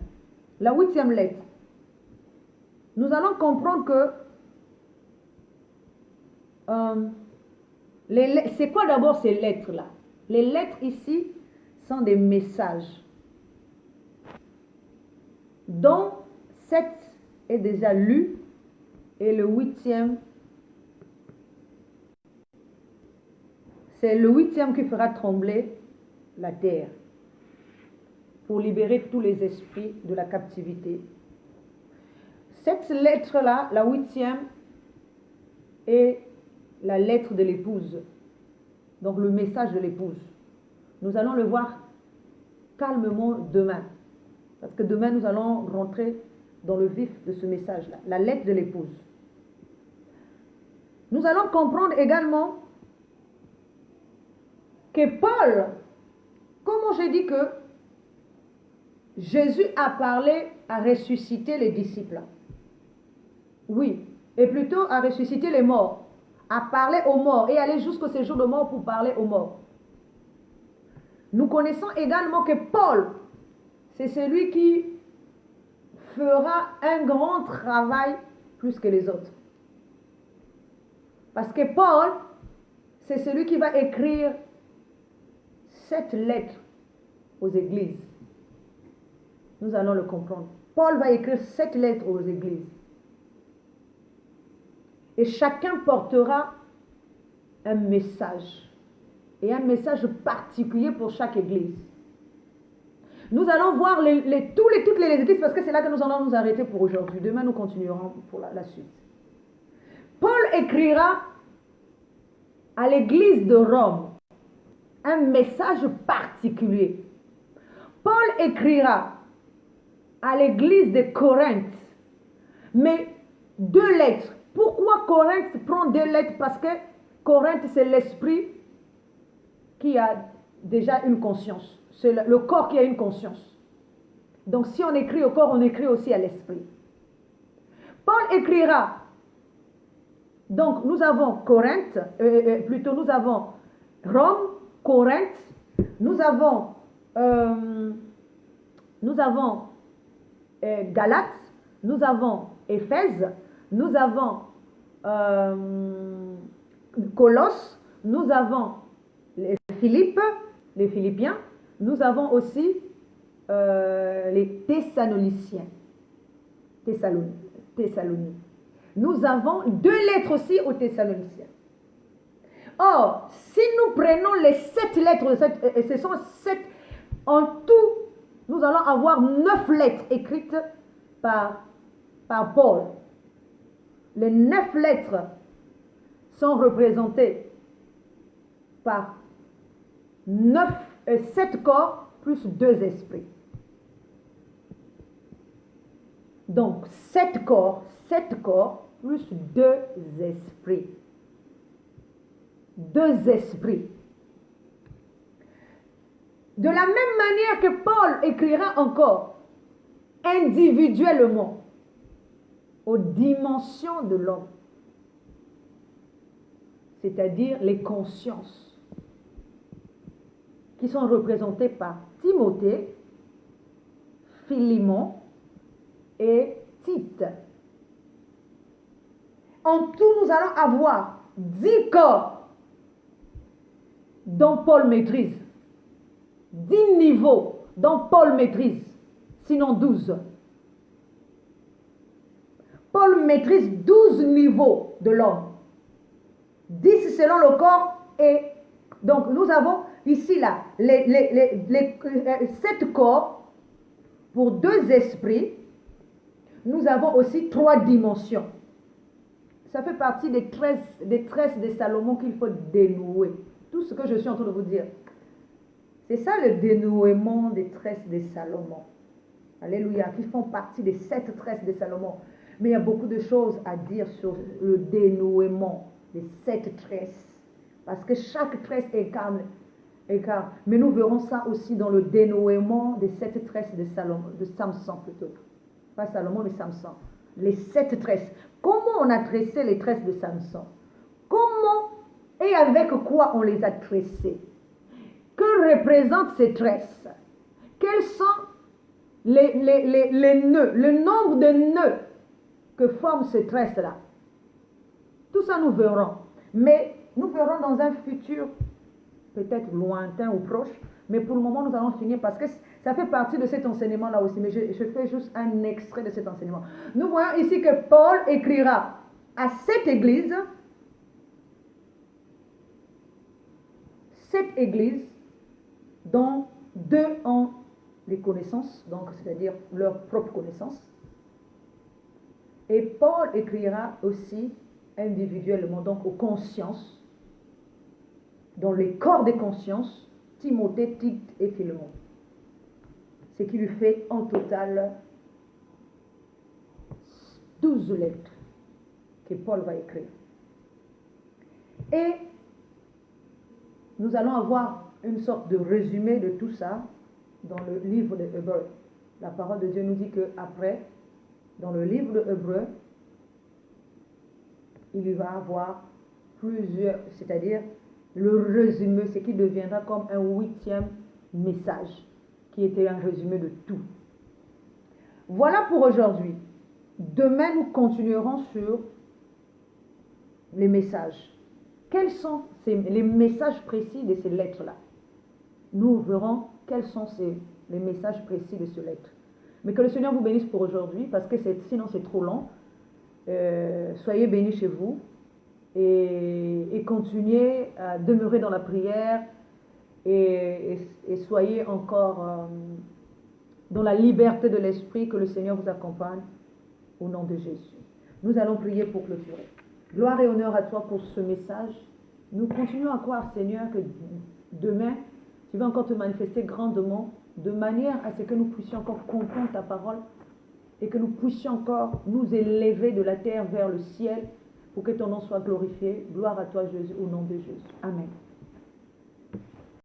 La 8e lettre. Nous allons comprendre que c'est quoi d'abord ces lettres-là? Les lettres ici, sont des messages dont 7 est déjà lu et le 8e, c'est le 8e qui fera trembler la terre pour libérer tous les esprits de la captivité. Cette lettre-là, la 8e, est la lettre de l'épouse, donc le message de l'épouse. Nous allons le voir calmement demain, parce que demain nous allons rentrer dans le vif de ce message-là, la lettre de l'épouse. Nous allons comprendre également que Paul, comment j'ai dit que Jésus a parlé à ressusciter les disciples. Oui, et plutôt à ressusciter les morts, à parler aux morts et aller jusqu'au séjour de mort pour parler aux morts. Nous connaissons également que Paul, c'est celui qui fera un grand travail plus que les autres. Parce que Paul, c'est celui qui va écrire cette lettre aux églises. Nous allons le comprendre. Paul va écrire cette lettre aux églises. Et chacun portera un message. Et un message particulier pour chaque église. Nous allons voir toutes les églises parce que c'est là que nous allons nous arrêter pour aujourd'hui. Demain, nous continuerons pour la suite. Paul écrira à l'église de Rome un message particulier. Paul écrira à l'église de Corinthe, mais 2 lettres. Pourquoi Corinthe prend 2 lettres? Parce que Corinthe, c'est l'esprit qui a déjà une conscience. C'est le corps qui a une conscience. Donc si on écrit au corps, on écrit aussi à l'esprit. Paul écrira. Donc nous avons Corinthe, nous avons Rome, Corinthe, nous avons Galates, nous avons Éphèse, nous avons Colosse, nous avons les Philippiens, nous avons aussi les Thessaloniciens. Nous avons 2 lettres aussi aux Thessaloniciens. Or, si nous prenons les 7 lettres, et ce sont 7, en tout, nous allons avoir 9 lettres écrites par Paul. Les 9 lettres sont représentées par 7 corps plus 2 esprits. Donc, 7 corps plus 2 esprits. 2 esprits. De la même manière que Paul écrira encore individuellement aux dimensions de l'homme, c'est-à-dire les consciences qui sont représentées par Timothée, Philémon et Tite. En tout, nous allons avoir 10 corps dont Paul maîtrise, 10 niveaux dont Paul maîtrise, sinon 12. Paul maîtrise 12 niveaux de l'homme, 10 selon le corps, et donc nous avons ici là les 7 corps pour 2 esprits. Nous avons aussi 3 dimensions. Ça fait partie des tresses de Salomon qu'il faut dénouer. Tout ce que je suis en train de vous dire. C'est ça le dénouement des tresses de Salomon. Alléluia, qui font partie des 7 tresses de Salomon. Mais il y a beaucoup de choses à dire sur le dénouement des 7 tresses. Parce que chaque tresse incarne. Mais nous verrons ça aussi dans le dénouement des 7 tresses de Salomon, de Samson plutôt. Pas Salomon, mais Samson. Les 7 tresses. Comment on a tressé les tresses de Samson? Comment et avec quoi on les a tressées? Que représentent ces tresses? Quels sont les nœuds, le nombre de nœuds que forment ces tresses-là? Tout ça nous verrons. Mais nous verrons dans un futur peut-être lointain ou proche, mais pour le moment, nous allons finir parce que ça fait partie de cet enseignement-là aussi. Mais je fais juste un extrait de cet enseignement. Nous voyons ici que Paul écrira à cette église dont deux ont les connaissances, donc c'est-à-dire leur propre connaissance. Et Paul écrira aussi individuellement, donc aux consciences, dans les corps des consciences, Timothée, Tite et Philémon. Ce qui lui fait en total 12 lettres que Paul va écrire. Et nous allons avoir une sorte de résumé de tout ça dans le livre de Hébreux. La parole de Dieu nous dit qu'après, dans le livre de Hébreux, il y va avoir plusieurs, c'est-à-dire le résumé, ce qui deviendra comme un 8e message, qui était un résumé de tout. Voilà pour aujourd'hui. Demain, nous continuerons sur les messages. Quels sont les messages précis de ces lettres-là? Nous verrons quels sont les messages précis de ces lettres. Mais que le Seigneur vous bénisse pour aujourd'hui, parce que sinon c'est trop long. Soyez bénis chez vous et continuez à demeurer dans la prière et soyez encore dans la liberté de l'esprit, que le Seigneur vous accompagne au nom de Jésus. Nous allons prier pour clôturer. Gloire et honneur à toi pour ce message. Nous continuons à croire, Seigneur, que demain, tu vas encore te manifester grandement, de manière à ce que nous puissions encore comprendre ta parole et que nous puissions encore nous élever de la terre vers le ciel pour que ton nom soit glorifié. Gloire à toi, Jésus, au nom de Jésus. Amen.